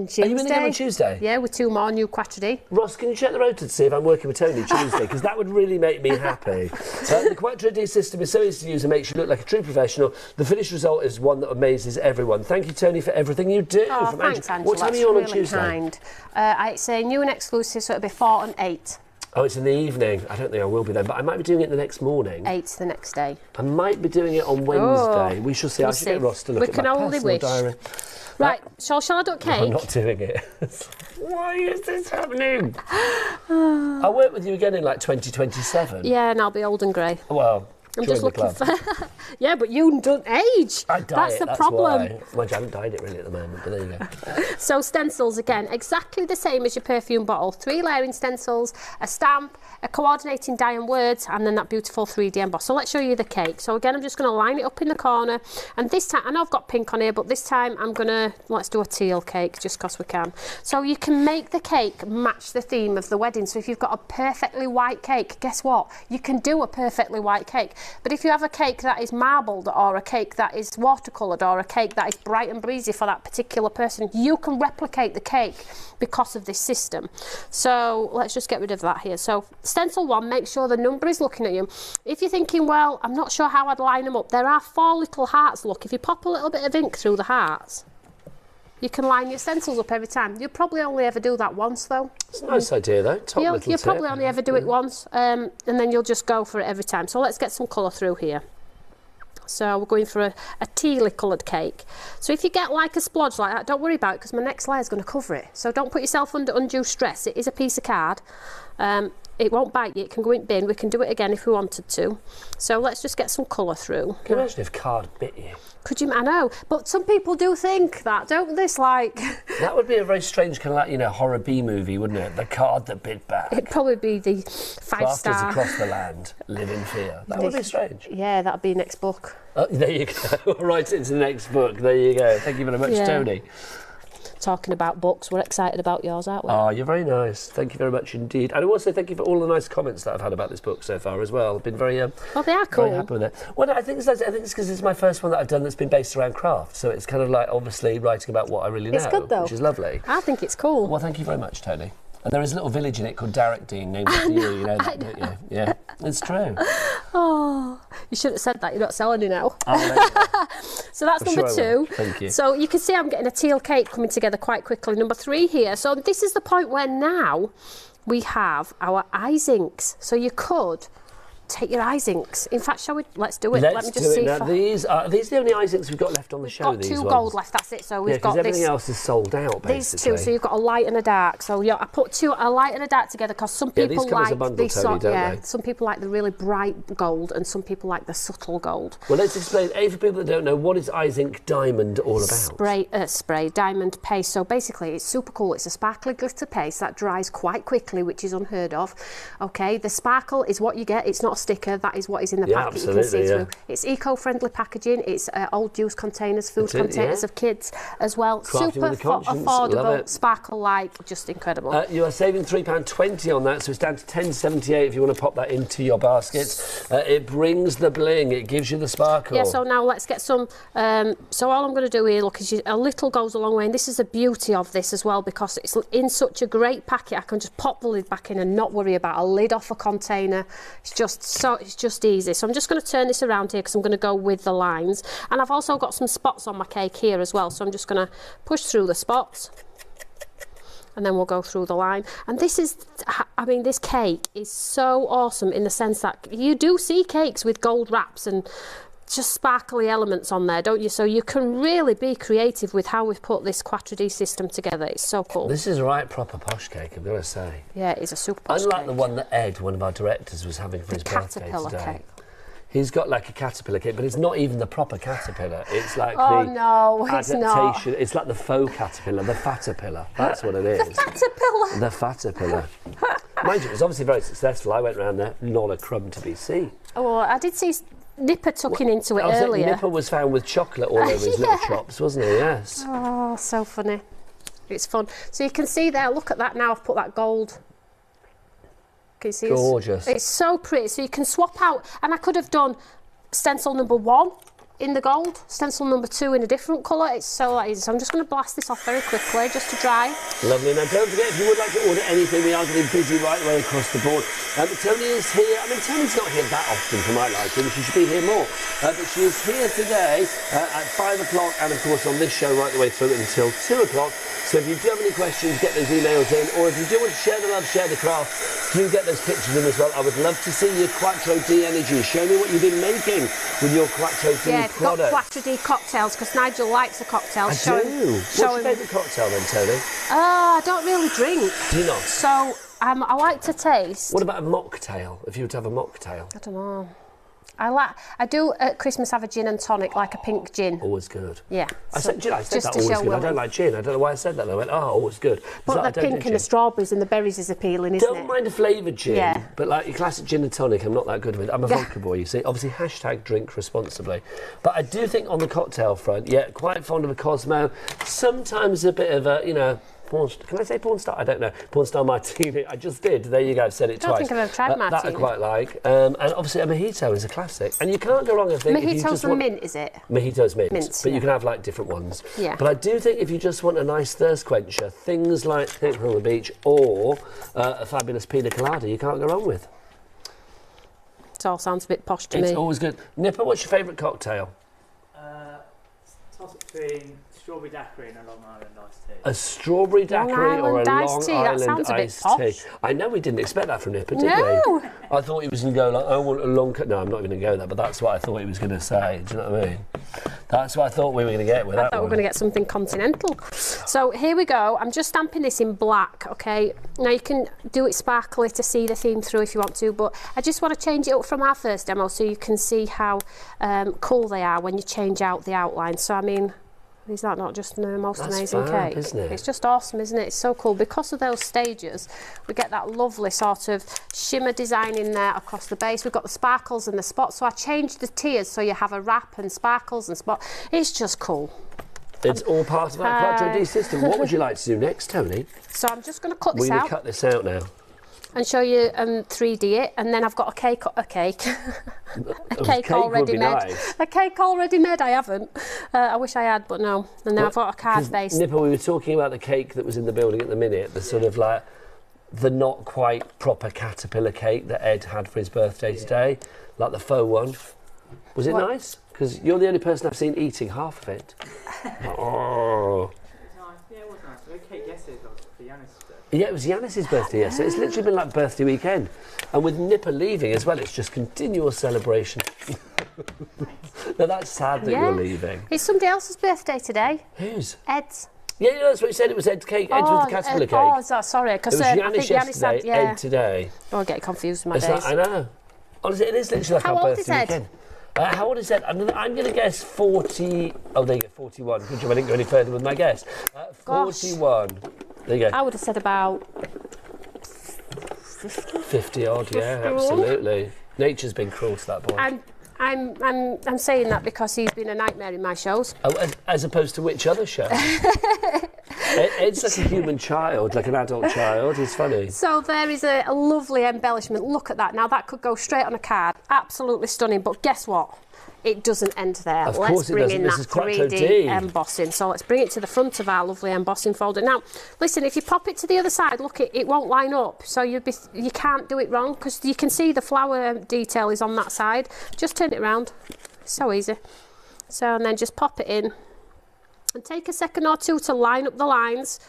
Tuesday. Are you going to go on Tuesday? Yeah, with 2 more new Quattro. Ross, can you check the rotor to see if I'm working with Toni Tuesday? Because that would really make me happy. The Quattro D system is so easy to use and makes you look like a true professional. The finished result is one that amazes everyone. Thank you, Toni, for everything you do. Oh, from thanks, Angela. What time are you on really Tuesday? Kind. It's a new and exclusive, so it'll be 4 and 8. Oh, it's in the evening. I don't think I will be then, but I might be doing it the next morning. 8's the next day. I might be doing it on Wednesday. We shall see. I should get Ross to look at my personal diary. Right, shall I do a cake? No, I'm not doing it. Why is this happening? I'll work with you again in like 2027. Yeah, and I'll be old and grey. Well, I'm join just the looking club. for... Yeah, but you don't age. I dye That's it, the problem. Why. Mind you, I haven't dyed it really at the moment, but there you go. So stencils, again, exactly the same as your perfume bottle. 3 layering stencils, a stamp, a coordinating die and words, and then that beautiful 3D emboss. So let's show you the cake. So again, I'm just going to line it up in the corner. And this time, I know I've got pink on here, but this time I'm going to, let's do a teal cake, just because we can. So you can make the cake match the theme of the wedding. So if you've got a perfectly white cake, guess what? You can do a perfectly white cake. But if you have a cake that is marbled, or a cake that is watercoloured, or a cake that is bright and breezy for that particular person, you can replicate the cake because of this system. So let's just get rid of that here. So stencil 1, make sure the number is looking at you. If you're thinking, well, I'm not sure how I'd line them up, there are 4 little hearts. Look, if you pop a little bit of ink through the hearts, you can line your stencils up every time. You'll probably only ever do that once, though. It's a nice idea, though. You'll probably only ever do it once, and then you'll just go for it every time. So let's get some colour through here. So we're going for a tealy coloured cake. So if you get like a splodge like that, don't worry about it, because my next layer is going to cover it. So don't put yourself under undue stress. It is a piece of card. It won't bite you. It can go in bin. We can do it again if we wanted to. So let's just get some colour through. Can you imagine if card bit you? Could you? I know, but some people do think that, don't they? Like that would be a very strange kind of like, you know, horror B movie, wouldn't it? The card that bit back. It'd probably be the 5-star. Crafters across the land live in fear. That would be strange. Yeah, that'd be next book. There you go. Right into the next book. There you go. Thank you very much, Toni. Talking about books, we're excited about yours, aren't we? Oh, you're very nice. Thank you very much indeed. And I want to say thank you for all the nice comments that I've had about this book so far as well. I've been very, they are cool. very happy with it. Well, I think it's because it's my first one that I've done that's been based around craft. So it's kind of like obviously writing about what I really know, it's good, though. Which is lovely. I think it's cool. Well, thank you very much, Toni. And there is a little village in it called Darrickdean named after you know that, don't you? Yeah, it's true. Oh, you should have said that. You're not selling it now. So that's I'm number sure 2. Thank you. So you can see I'm getting a teal cake coming together quite quickly. Number 3 here. So this is the point where now we have our eyes inks. So you could take your eyes inks. In fact, let's do it. Let me do just see. Now, these are the only eyes inks we've got left on the show. Got 2 gold left. That's it. So we've got this. Everything else is sold out. Basically. These 2. So you've got a light and a dark. So yeah, I put a light and a dark together because some people these come as a like bundle, Toni, don't they? Some people like the really bright gold, and some people like the subtle gold. Well, let's explain. For people that don't know, what is Eyes Ink Diamond all about? Spray diamond paste. So basically, it's super cool. It's a sparkly glitter paste that dries quite quickly, which is unheard of. Okay, the sparkle is what you get. It's not a sticker. That is what is in the packet. You can see through. It's eco-friendly packaging. It's old use containers, food containers of kids as well. Super affordable, sparkle-like, just incredible. You are saving £3.20 on that, so it's down to £10.78 if you want to pop that into your baskets. It brings the bling. It gives you the sparkle. Yeah. So now let's get some. So all I'm going to do here, look, is a little goes a long way, and this is the beauty of this as well, because it's in such a great packet. I can just pop the lid back in and not worry about a lid off a container. It's just easy. So I'm just going to turn this around here because I'm going to go with the lines. And I've also got some spots on my cake here as well. So I'm just going to push through the spots. And then we'll go through the line. And this is, I mean, this cake is so awesome in the sense that you do see cakes with gold wraps and just sparkly elements on there, don't you? So you can really be creative with how we've put this Quattro D system together. It's so cool. This is a right proper posh cake, I've got to say. Yeah, it is a super posh Unlike cake. the one that Ed, one of our directors, was having for his birthday caterpillar today. cake. He's got like a caterpillar cake, but it's not even the proper caterpillar. It's like it's adaptation. not. It's like the faux caterpillar, the fatterpillar. That's what it is. The caterpillar. The fatterpillar. Mind you, it was obviously very successful. I went around there, not a crumb to be seen. Oh, well, I did see Nipper tucking into it earlier. Nipper was found with chocolate all over his little chops, wasn't he? Yes. Oh, so funny. It's fun. So you can see there, look at that now, I've put that gold Can you see Gorgeous. It's so pretty. So you can swap out, and I could have done stencil number 1 in the gold, stencil number 2 in a different colour. It's so easy. So I'm just going to blast this off very quickly just to dry. Lovely. Now, don't forget, if you would like to order anything, we are getting busy right away across the board. Toni is here. I mean, Toni's not here that often for my liking. She should be here more. But she is here today at 5 o'clock, and of course on this show right the way through until 2 o'clock. So if you do have any questions, get those emails in, or if you do want to share the love, share the craft, do get those pictures in as well. I would love to see your Quattro D energy. Show me what you've been making with your Quattro D product. Got Quattro D cocktails, because Nigel likes a cocktail. I do. What's your favourite cocktail then, Toni? I don't really drink. Do you not? So I like to taste. What about a mocktail, if you were to have a mocktail? I don't know. I do at Christmas have a gin and tonic, like a pink gin. Always good. Yeah. I said that just to always show good. I don't like gin. I don't know why I said that. I went, oh, always good. But the pink and the strawberries and the berries is appealing, isn't it? Don't mind a flavoured gin, yeah. But like your classic gin and tonic, I'm not that good with. I'm a vodka boy, you see. Obviously, hashtag drink responsibly. But I do think on the cocktail front, yeah, quite fond of a Cosmo. Sometimes a bit of a, you know, can I say porn star? I don't know. Porn star martini. I just did. There you go. I've said it twice. I don't think I've ever tried martini. That I quite like. And obviously a mojito is a classic. And you can't go wrong, I think. Mojito's the mint, is it? Mojito's mint. But yeah. you can have like different ones. Yeah. But I do think if you just want a nice thirst quencher, things like Picnic on the Beach or a fabulous pina colada, you can't go wrong with. It all sounds a bit posh to me. It's always good. Nipper, what's your favourite cocktail? Toss between strawberry daiquiri and a Long Island iced tea. A strawberry daiquiri or a Long Island iced tea. I know we didn't expect that from Nipper, did we? I thought he was going to go like, I want a long... No, I'm not going to go there, but that's what I thought he was going to say. Do you know what I mean? That's what I thought we were going to get with that one. I thought we were going to get something continental. So here we go. I'm just stamping this in black, OK? Now, you can do it sparkly to see the theme through if you want to, but I just want to change it up from our first demo so you can see how cool they are when you change out the outline. So, I mean... Is that not just the most amazing cake? Isn't it? It's just awesome, isn't it? It's so cool. Because of those stages, we get that lovely sort of shimmer design in there across the base. We've got the sparkles and the spots. So I changed the tiers so you have a wrap and sparkles and spot. It's just cool. It's all part of that Quattro D system. What would you like to do next, Toni? So I'm just going to cut this out. We're going to cut this out now. And show you 3D it, and then I've got a cake already made. Nice. A cake already made. I haven't. I wish I had, but no. And then I've got a card base. Nipper, we were talking about the cake that was in the building at the minute, the sort of like the not quite proper caterpillar cake that Ed had for his birthday today, like the faux one. Was it nice? Because you're the only person I've seen eating half of it. Oh. Yeah, it was nice. We had cake yesterday for Yanis. Yeah, it was Yanis's birthday yesterday. It's literally been like birthday weekend. And with Nipper leaving as well, it's just continual celebration. Now, that's sad that you're leaving. It's somebody else's birthday today. Whose? Ed's. Yeah, that's what you said. It was Ed's cake. Ed's with the caterpillar cake. Oh, sorry. Because it was I think Yanis yesterday, Ed today. Oh, I get confused with my days. Like, I know. Honestly, it is literally like How our old is birthday Ed? weekend. How old is Ed? I'm going to guess 40... Oh, there you go, 41. Good job I didn't go any further with my guess. 41. There you go. I would have said about... 50 odd, yeah, absolutely. Nature's been cruel to that boy. I'm saying that because he's been a nightmare in my shows. Oh, as opposed to which other show? Ed's like a human child, like an adult child. He's funny. So there is a lovely embellishment. Look at that. Now that could go straight on a card. Absolutely stunning. But guess what? It doesn't end there. Of course it doesn't. This is Quattro D embossing. So let's bring it to the front of our lovely embossing folder. Now, listen, if you pop it to the other side, look, it won't line up. So you can't do it wrong because you can see the flower detail is on that side. Just turn it around. So easy. So, and then just pop it in. And take a second or two to line up the lines.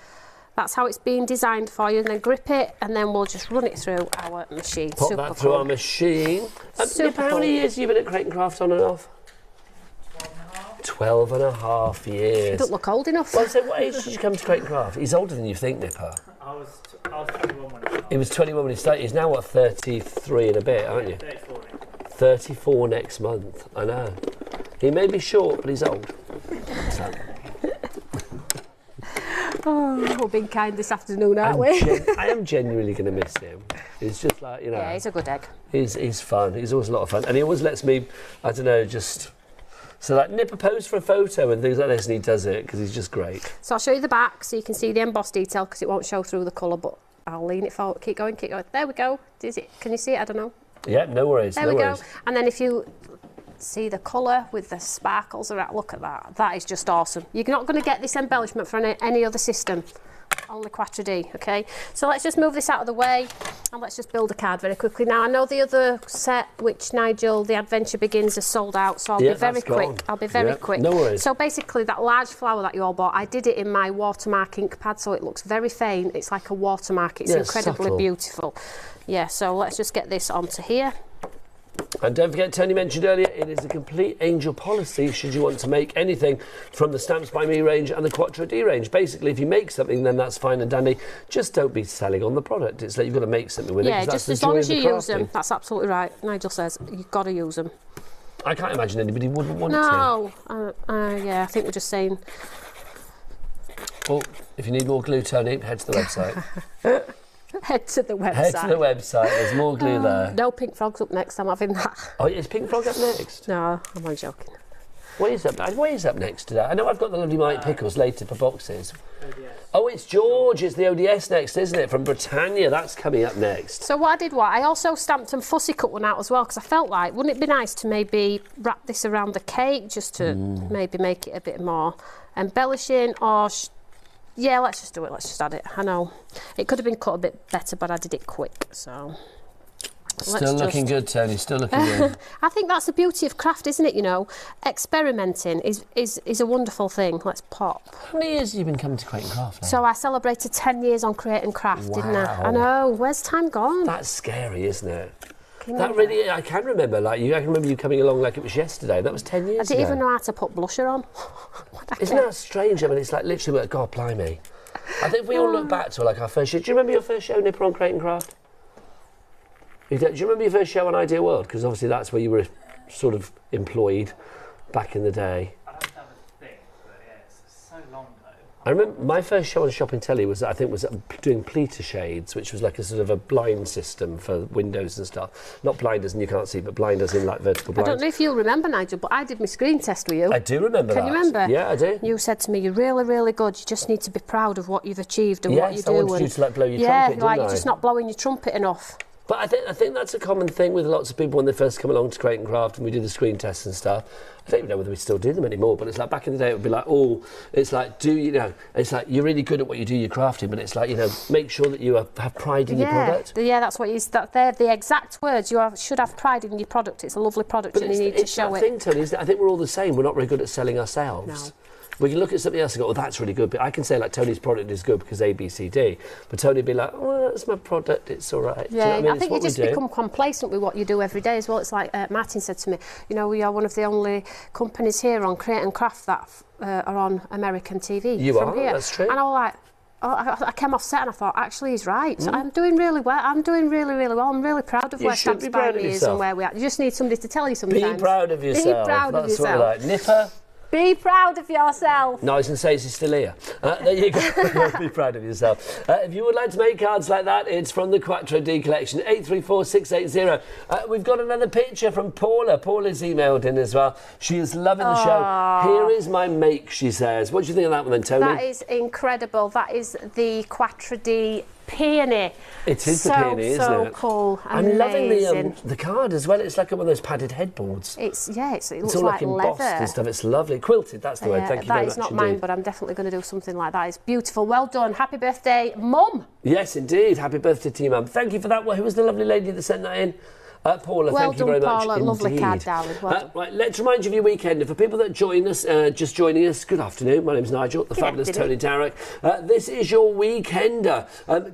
That's how it's been designed for you. And then grip it, and then we'll just run it through our machine. Pop that through our machine. How many years have you been at Crate & Craft on and off? 12 and a half years. You don't look old enough. Well, so what age did you come to Crate & Craft? He's older than you think, Nipper. I was 21 when I started. He was 21 when he started. He's now, what, 33 and a bit, aren't you? 34. 34 next month. I know. He may be short, but he's old. So. Oh, we're being kind this afternoon, aren't we? I am genuinely going to miss him. He's just like, you know. Yeah, he's a good egg. He's fun. He's always a lot of fun. And he always lets me, I don't know, just... So like nip a pose for a photo and things like this, and he does it because he's just great. So I'll show you the back so you can see the embossed detail because it won't show through the colour, but I'll lean it forward. Keep going, keep going. There we go. Can you see it? I don't know. Yeah, no worries. There we go. And then if you see the colour with the sparkles around, look at that. That is just awesome. You're not going to get this embellishment from any other system. Only Quattro D, okay? So let's just move this out of the way and let's just build a card very quickly. Now, I know the other set, which Nigel, the Adventure Begins, is sold out, so I'll be very quick. I'll be very quick. No worries. So basically, that large flower that you all bought, I did it in my watermark ink pad, so it looks very faint. It's like a watermark. It's incredibly subtle. Beautiful. Yeah, so let's just get this onto here. And don't forget, Tony mentioned earlier, it is a complete angel policy should you want to make anything from the Stamps by Me range and the Quattro D range. Basically, if you make something, then that's fine and dandy. Just don't be selling on the product. It's like you've got to make something with it. Yeah, just as long as you use them. That's absolutely right. Nigel says you've got to use them. I can't imagine anybody wouldn't want to. No. Yeah, I think we're just saying... Well, if you need more glue, Tony, head to the website. Head to the website. Head to the website. There's more glue there. No Pink Frog's up next. I'm having that. Oh, is Pink Frog up next? No, I'm only joking. What is up next today? I know I've got the lovely Mike Pickles later for boxes. Oh, it's George. It's the ODS next, isn't it? From Britannia. That's coming up next. So what I did, I also stamped and fussy cut one out as well, because I felt like, wouldn't it be nice to maybe wrap this around the cake just to maybe make it a bit more embellishing, or... Yeah, let's just do it. Let's just add it. I know it could have been cut a bit better, but I did it quick. So still looking good, Tony. Still looking good. I think that's the beauty of craft, isn't it? You know, experimenting is a wonderful thing. Let's pop. How many years have you been coming to Create and Craft now? So I celebrated 10 years on Create and Craft, didn't I? Wow. I know. Where's time gone? That's scary, isn't it? That really, I can remember. I can remember you coming along like it was yesterday. That was 10 years ago. I didn't even know how to put blusher on. Isn't that strange? I mean, it's like literally, God, blimey. I think if we all look back to like our first show. Do you remember your first show, Nipper, on Create and Craft? Do you remember your first show on Idea World? Because obviously that's where you were sort of employed back in the day. I don't have a thing, but yeah, it's so long ago. I remember my first show on Shopping Telly was doing pleater shades, which was like a sort of a blind system for windows and stuff. Not blind as in you can't see, but blind as in like vertical blinds. I don't know if you'll remember, Nigel, but I did my screen test with you. I do remember that. Can you remember? Yeah, I do. You said to me, you're really, really good. You just need to be proud of what you've achieved and what you do. Yes, I wanted you to like blow your trumpet, didn't I? You're just not blowing your trumpet enough. But I think that's a common thing with lots of people when they first come along to Create and Craft and we do the screen tests and stuff. I don't even know whether we still do them anymore, but it's like back in the day it would be like, oh, it's like, it's like you're really good at what you do, you're crafting, but it's like, make sure that you have pride in your product. Yeah, that's what they're the exact words. You should have pride in your product. It's a lovely product and you need to show it. It's that thing, Tony, I think we're all the same. We're not very good at selling ourselves. No. We can look at something else and go, oh, that's really good. But I can say, like, Tony's product is good because A, B, C, D. But Tony would be like, oh, that's my product, it's all right. Yeah, Do you know what I mean? I think you just become complacent with what you do every day as well. It's like Martin said to me, we are one of the only companies here on Create and Craft that are on American TV. You are, here. That's true. And I was like, I came off set and I thought, actually, he's right. So I'm doing really well. I'm doing really, really well. I'm really proud of where Stamps by Me is and where we are. You just need somebody to tell you sometimes. Be proud of yourself. Be proud of yourself. What I like. Nipper. Be proud of yourself. No, I was going to say, is he still here? There you go. Be proud of yourself. If you would like to make cards like that, it's from the Quattro D collection, 834680. We've got another picture from Paula. Paula's emailed in as well. She is loving the show. Here is my make, she says. What do you think of that one then, Tony? That is incredible. That is the Quattro D peony. It is the peony, isn't it? So cool. I'm loving the card as well. It's like one of those padded headboards. It looks all like embossed leather and stuff. It's lovely. Quilted, that's the word. Thank you very much. That is not mine, but I'm definitely going to do something like that. It's beautiful. Well done. Happy birthday, Mum. Yes, indeed. Happy birthday to you, Mum. Thank you for that. Well, who was the lovely lady that sent that in? Paula, well thank you very done, much. Paula. Lovely indeed. card, darling. Well right, let's remind you of your weekend. For people that join us, just joining us, good afternoon. My name's Nigel, the fabulous Tony Darroch. This is your weekender.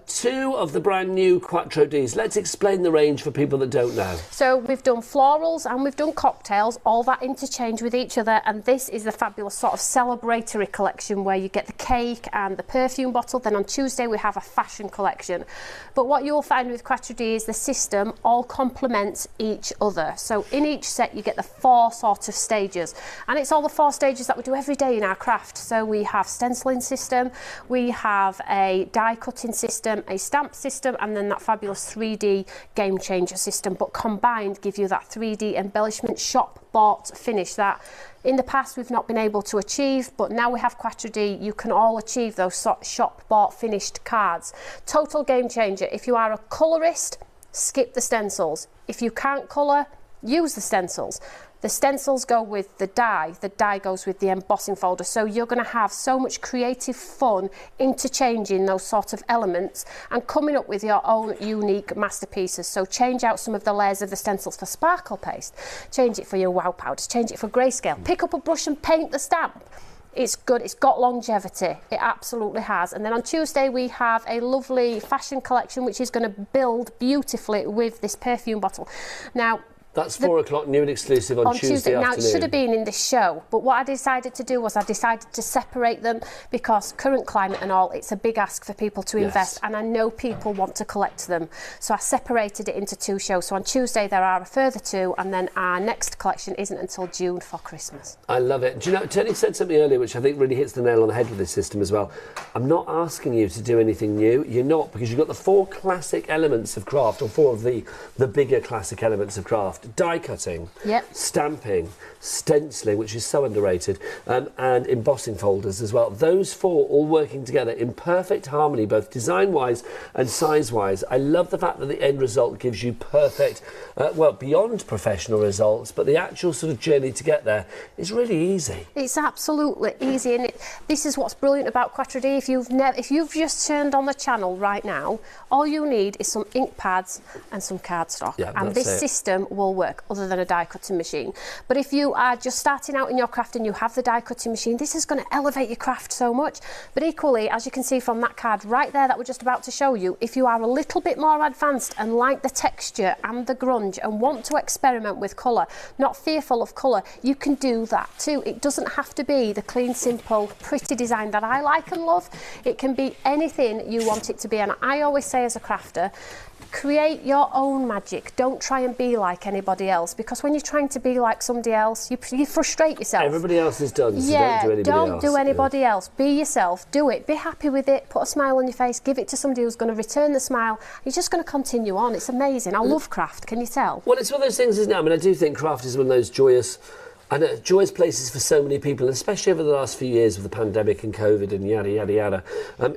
2 of the brand new Quattro Ds. Let's explain the range for people that don't know. So we've done florals and we've done cocktails, all that interchange with each other, and this is the fabulous sort of celebratory collection where you get the cake and the perfume bottle. Then on Tuesday we have a fashion collection. But what you'll find with Quattro D is the system all complements complement each other. So in each set you get the 4 sort of stages, and it's all the 4 stages that we do every day in our craft. So we have stenciling system, we have a die cutting system, a stamp system, and then that fabulous 3D game changer system, but combined give you that 3D embellishment shop bought finish that in the past we've not been able to achieve, but now we have Quattro D, you can all achieve those shop bought finished cards. Total game changer. If you are a colourist, skip the stencils. If you can't colour, use the stencils. The stencils go with the die goes with the embossing folder, so you're going to have so much creative fun interchanging those sort of elements and coming up with your own unique masterpieces. So change out some of the layers of the stencils for sparkle paste, change it for your wow powders, change it for grayscale, pick up a brush and paint the stamp. It's good, it's got longevity, it absolutely has. And then on Tuesday we have a lovely fashion collection which is going to build beautifully with this perfume bottle. Now, that's 4 o'clock, new and exclusive on Tuesday afternoon. Now, it should have been in this show, but what I decided to do was I decided to separate them because current climate and all, it's a big ask for people to invest, and I know people want to collect them. So I separated it into 2 shows. So on Tuesday there are a further 2, and then our next collection isn't until June for Christmas. I love it. Do you know, Toni said something earlier which I think really hits the nail on the head with this system as well. I'm not asking you to do anything new. You're not, because you've got the 4 classic elements of craft, or 4 of the bigger classic elements of craft. Die cutting, stamping, stenciling, which is so underrated, and embossing folders as well. Those 4 all working together in perfect harmony, both design-wise and size-wise. I love the fact that the end result gives you perfect, well, beyond professional results, but the actual sort of journey to get there is really easy. It's absolutely easy, and this is what's brilliant about Quattro D. If you've just turned on the channel right now, all you need is some ink pads and some cardstock, and this system will work, other than a die cutting machine. But if you are just starting out in your craft and you have the die cutting machine, this is going to elevate your craft so much. But equally, as you can see from that card right there that we're just about to show you, if you are a little bit more advanced and like the texture and the grunge and want to experiment with colour, not fearful of colour, you can do that too. It doesn't have to be the clean, simple, pretty design that I like and love. It can be anything you want it to be. And I always say as a crafter, create your own magic. Don't try and be like anybody else, because when you're trying to be like somebody else, you frustrate yourself. Everybody else is done, so don't do anybody else. Be yourself, do it, be happy with it, put a smile on your face, give it to somebody who's going to return the smile. You're just going to continue on. It's amazing. I love craft, can you tell? Well, it's one of those things, isn't it? I mean, I do think craft is one of those joyous places for so many people, especially over the last few years with the pandemic and COVID and yada, yada, yada.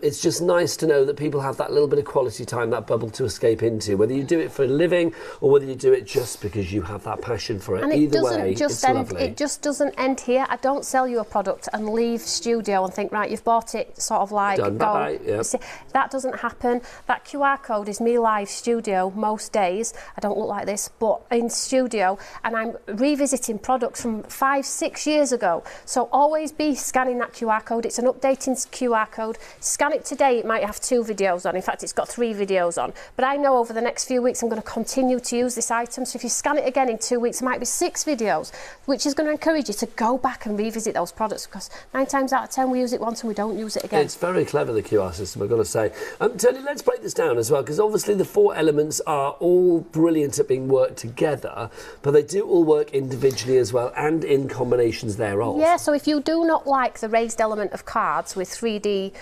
It's just nice to know that people have that little bit of quality time, that bubble to escape into, whether you do it for a living or whether you do it just because you have that passion for it. And Either way, it's lovely. It just doesn't end here. I don't sell you a product and leave studio and think, right, you've bought it, sort of like, done, bye-bye. Yep. That doesn't happen. That QR code is me live studio most days. I don't look like this, but in studio, and I'm revisiting products from 5-6 years ago. So always be scanning that QR code. It's an updating QR code. Scan it today, it might have 2 videos on. In fact, it's got 3 videos on. But I know over the next few weeks I'm going to continue to use this item. So if you scan it again in 2 weeks, it might be 6 videos, which is going to encourage you to go back and revisit those products, because 9 times out of 10 we use it once and we don't use it again. It's very clever, the QR system, I've got to say. Toni, let's break this down as well, because obviously the 4 elements are all brilliant at being worked together, but they do all work individually as well, and in combinations thereof. Yeah, so if you do not like the raised element of cards with 3D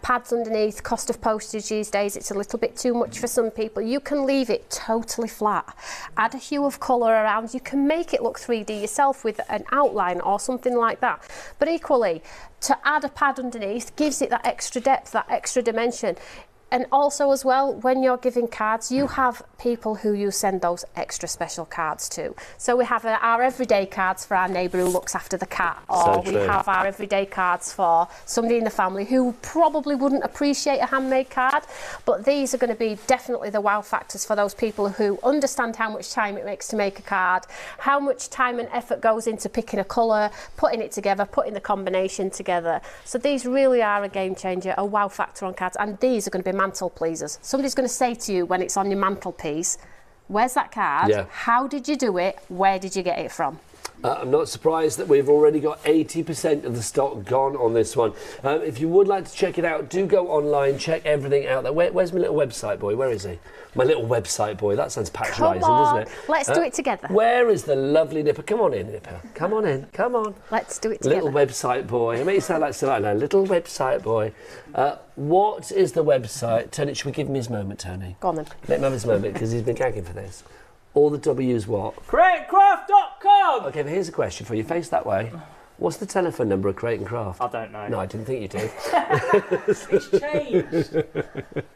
pads underneath, cost of postage these days, it's a little bit too much for some people, you can leave it totally flat. Add a hue of colour around, you can make it look 3D yourself with an outline or something like that. But equally, to add a pad underneath gives it that extra depth, that extra dimension. And also as well, when you're giving cards, you have people who you send those extra special cards to. So we have our everyday cards for our neighbour who looks after the cat, or we have our everyday cards for somebody in the family who probably wouldn't appreciate a handmade card. But these are going to be definitely the wow factors for those people who understand how much time it makes to make a card, how much time and effort goes into picking a colour, putting it together, putting the combination together. So these really are a game changer, a wow factor on cards, and these are going to be mantle pleasers. Somebody's going to say to you when it's on your mantelpiece, where's that card? Yeah. How did you do it? Where did you get it from? I'm not surprised that we've already got 80% of the stock gone on this one. If you would like to check it out, do go online, check everything out there. Where's my little website boy? Where is he? My little website boy. That sounds patronising, doesn't it? Let's do it together. Where is the lovely Nipper? Come on in, Nipper. Come on in. Come on. Let's do it together. Little website boy. I make you sound like so. I know. Little website boy. What is the website? Tony, should we give him his moment, Tony? Go on then. Let him have his moment because he's been gagging for this. All the W's what? CreateandCraft.com! Okay, but here's a question for you. Face that way. What's the telephone number of Crate and Craft? I don't know. No, I didn't think you did. It's changed.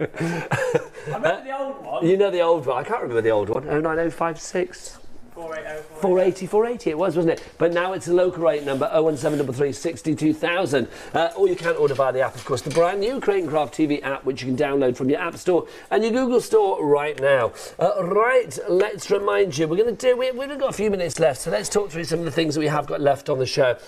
I remember the old one. You know the old one. I can't remember the old one. 09056. 480 it was, wasn't it? But now it's a local rate number, 01733 62000. Or you can order via the app, of course, the brand new Crate and Craft TV app, which you can download from your App Store and your Google Store right now. Right, let's remind you, we've only got a few minutes left, so let's talk through some of the things that we have got left on the show.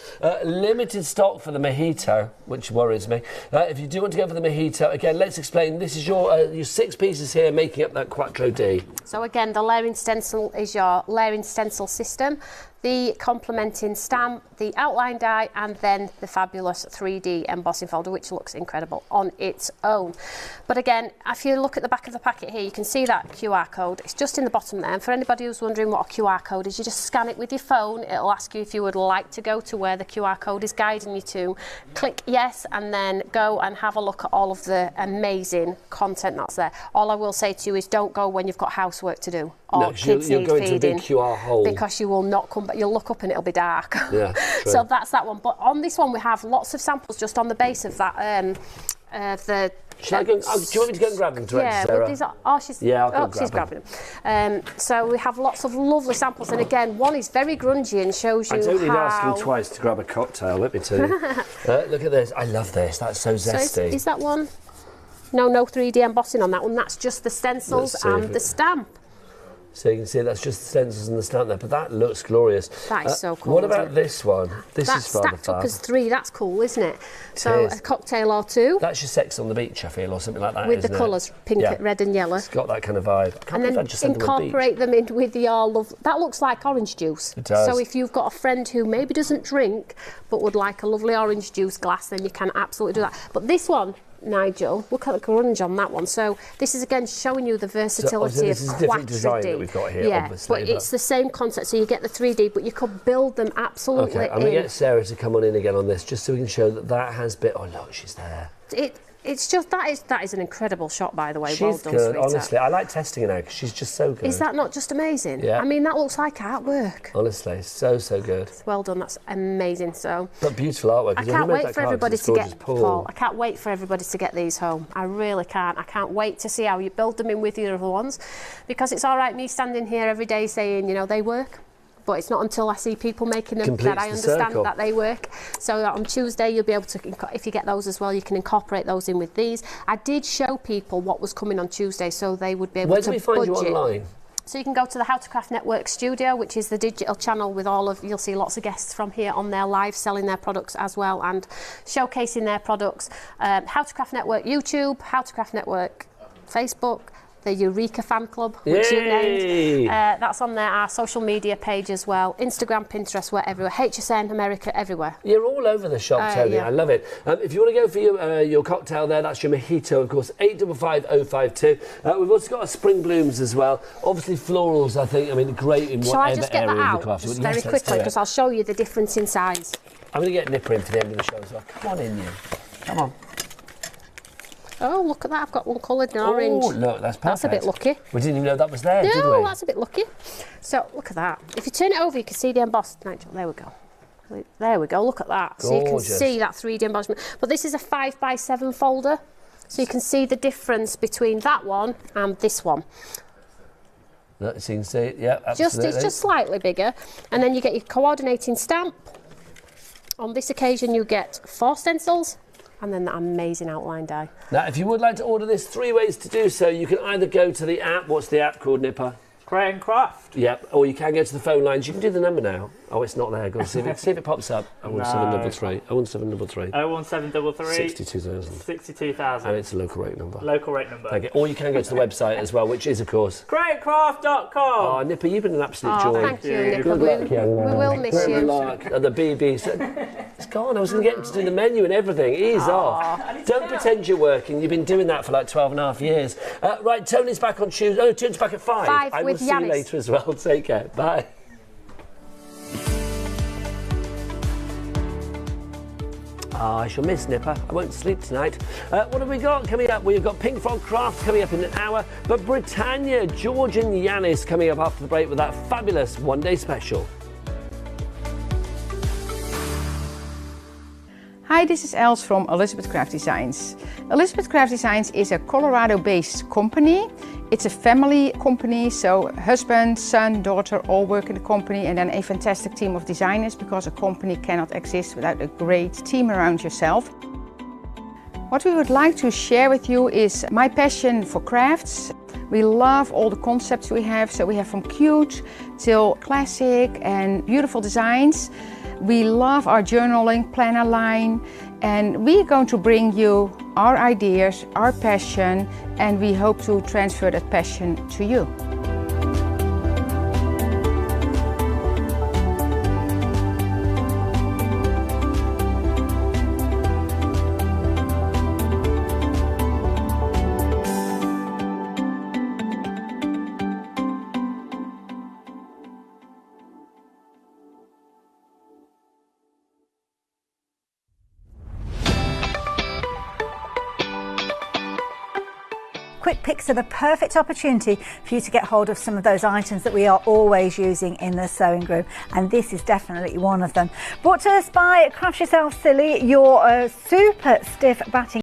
Limited stock for the mojito, which worries me. If you do want to go for the mojito, again, let's explain. This is your 6 pieces here making up that Quattro D. So again, the layering stencil is your layering stencil system, the complementing stamp, the outline die, and then the fabulous 3D embossing folder, which looks incredible on its own. But again, if you look at the back of the packet here, you can see that QR code. It's just in the bottom there. And for anybody who's wondering what a QR code is, you just scan it with your phone. It'll ask you if you would like to go to where the QR code is guiding you to. Click yes, and then go and have a look at all of the amazing content that's there. All I will say to you is don't go when you've got housework to do. Or kids you'll need go feeding, into a big QR hole. because you will not come back. You'll look up and it'll be dark. Yeah, So that's that one. But on this one, we have lots of samples just on the base of that. Shall I go, do you want me to go and grab them directly, yeah, Sarah? well, these are, she's grabbing them. So we have lots of lovely samples, and again, one is very grungy and shows you I don't need how... asking twice to grab a cocktail, let me tell you. Look at this. I love this. That's so zesty. So is that one? No 3D embossing on that one. That's just the stencils and the stamp. So you can see that's just the stencils and the stamp there, but that looks glorious. That is so cool. What about this one? This That's is rather stacked up fab. as 3. That's cool, isn't it? So a cocktail or 2. That's your sex on the beach, I feel, or something like that. With the colours, pink, red and yellow. It's got that kind of vibe. And then incorporate them in with your love. That looks like orange juice. It does. So if you've got a friend who maybe doesn't drink but would like a lovely orange juice glass, then you can absolutely do that. But this one, Nigel, look at the grunge on that one. So this is again showing you the versatility this is a different design that we've got here, obviously. But it's the same concept. So you get the 3D, but you could build them absolutely. Okay, I'm going to get Sarah to come on in again on this, just so we can show that that has been. Oh look, she's there. It's just that is an incredible shot, by the way. She's well done, good, sweetheart. honestly. I like testing her because she's just so good. Is that not just amazing? Yeah. I mean, that looks like artwork. Honestly, so good. Well done. That's amazing. So. But beautiful artwork. I can't wait for everybody to get Paul. I can't wait for everybody to get these home. I really can't. I can't wait to see how you build them in with your other ones, because it's all right me standing here every day saying, you know, they work. But it's not until I see people making them that I understand that they work. So on Tuesday, you'll be able to, if you get those as well, you can incorporate those in with these. I did show people what was coming on Tuesday, so they would be able to budget. Where do we find you online? So you can go to the How to Craft Network Studio, which is the digital channel with you'll see lots of guests from here on there live selling their products as well and showcasing their products. How to Craft Network YouTube, How to Craft Network Facebook, the Eureka Fan Club, which you named. That's on there, our social media page as well. Instagram, Pinterest, we're everywhere. HSN, America, everywhere. You're all over the shop, Tony. Yeah. I love it. If you want to go for your cocktail there, that's your mojito, of course, 855052. We've also got our spring blooms as well. Obviously florals, I think, great in Shall whatever I just get area that out of the craft. just very quickly, because I'll show you the difference in size. I'm going to get Nipper in for the end of the show as well. Come on in, you. Come on. Oh, look at that. I've got one coloured in orange. Oh, look, that's perfect. That's a bit lucky. We didn't even know that was there, did we? No, that's a bit lucky. So, look at that. If you turn it over, you can see the embossed. Nigel, there we go. There we go. Look at that. Gorgeous. So you can see that 3D embossment. But this is a 5x7 folder. So you can see the difference between that one and this one. Look, so you can see it. Yeah, absolutely. It's just slightly bigger. And then you get your coordinating stamp. On this occasion, you get 4 stencils. And then that amazing outline die. Now, if you would like to order this, 3 ways to do so. You can either go to the app. What's the app called, Nipper? Create and craft. Yep, or you can go to the phone lines. You can do the number now. Oh, it's not there. Go on, see if it pops up. 01733. 01733. 01733. 62,000. 62,000. And it's a local rate number. Local rate number. Thank you. Or you can go to the website as well, which is, of course... createcraft.com. Oh, Nipper, you've been an absolute joy. Thank you, Nipper. Good luck, young man. We will miss you. Good luck. And the BB... It's gone. I was going to get to do the menu and everything. It is off. Don't pretend you're working. You've been doing that for like 12 and a half years. Right, Tony's back on Tuesday. Oh, Tony's back at 5. 5 I will with see you Yanis. later as well. Take care. Bye. I shall miss Nipper. I won't sleep tonight. What have we got coming up? We've got Pink Frog Craft coming up in an hour, but Britannia, George and Yanis coming up after the break with that fabulous one-day special. Hi, this is Els from Elizabeth Craft Designs. Elizabeth Craft Designs is a Colorado-based company. It's a family company, so husband, son, daughter all work in the company, and then a fantastic team of designers, because a company cannot exist without a great team around yourself. What we would like to share with you is my passion for crafts. We love all the concepts we have, so we have from cute till classic and beautiful designs. We love our journaling planner line, and we're going to bring you our ideas, our passion, and we hope to transfer that passion to you. Quick picks are the perfect opportunity for you to get hold of some of those items that we are always using in the sewing room, and this is definitely one of them. Brought to us by Craft Yourself Silly, your super stiff batting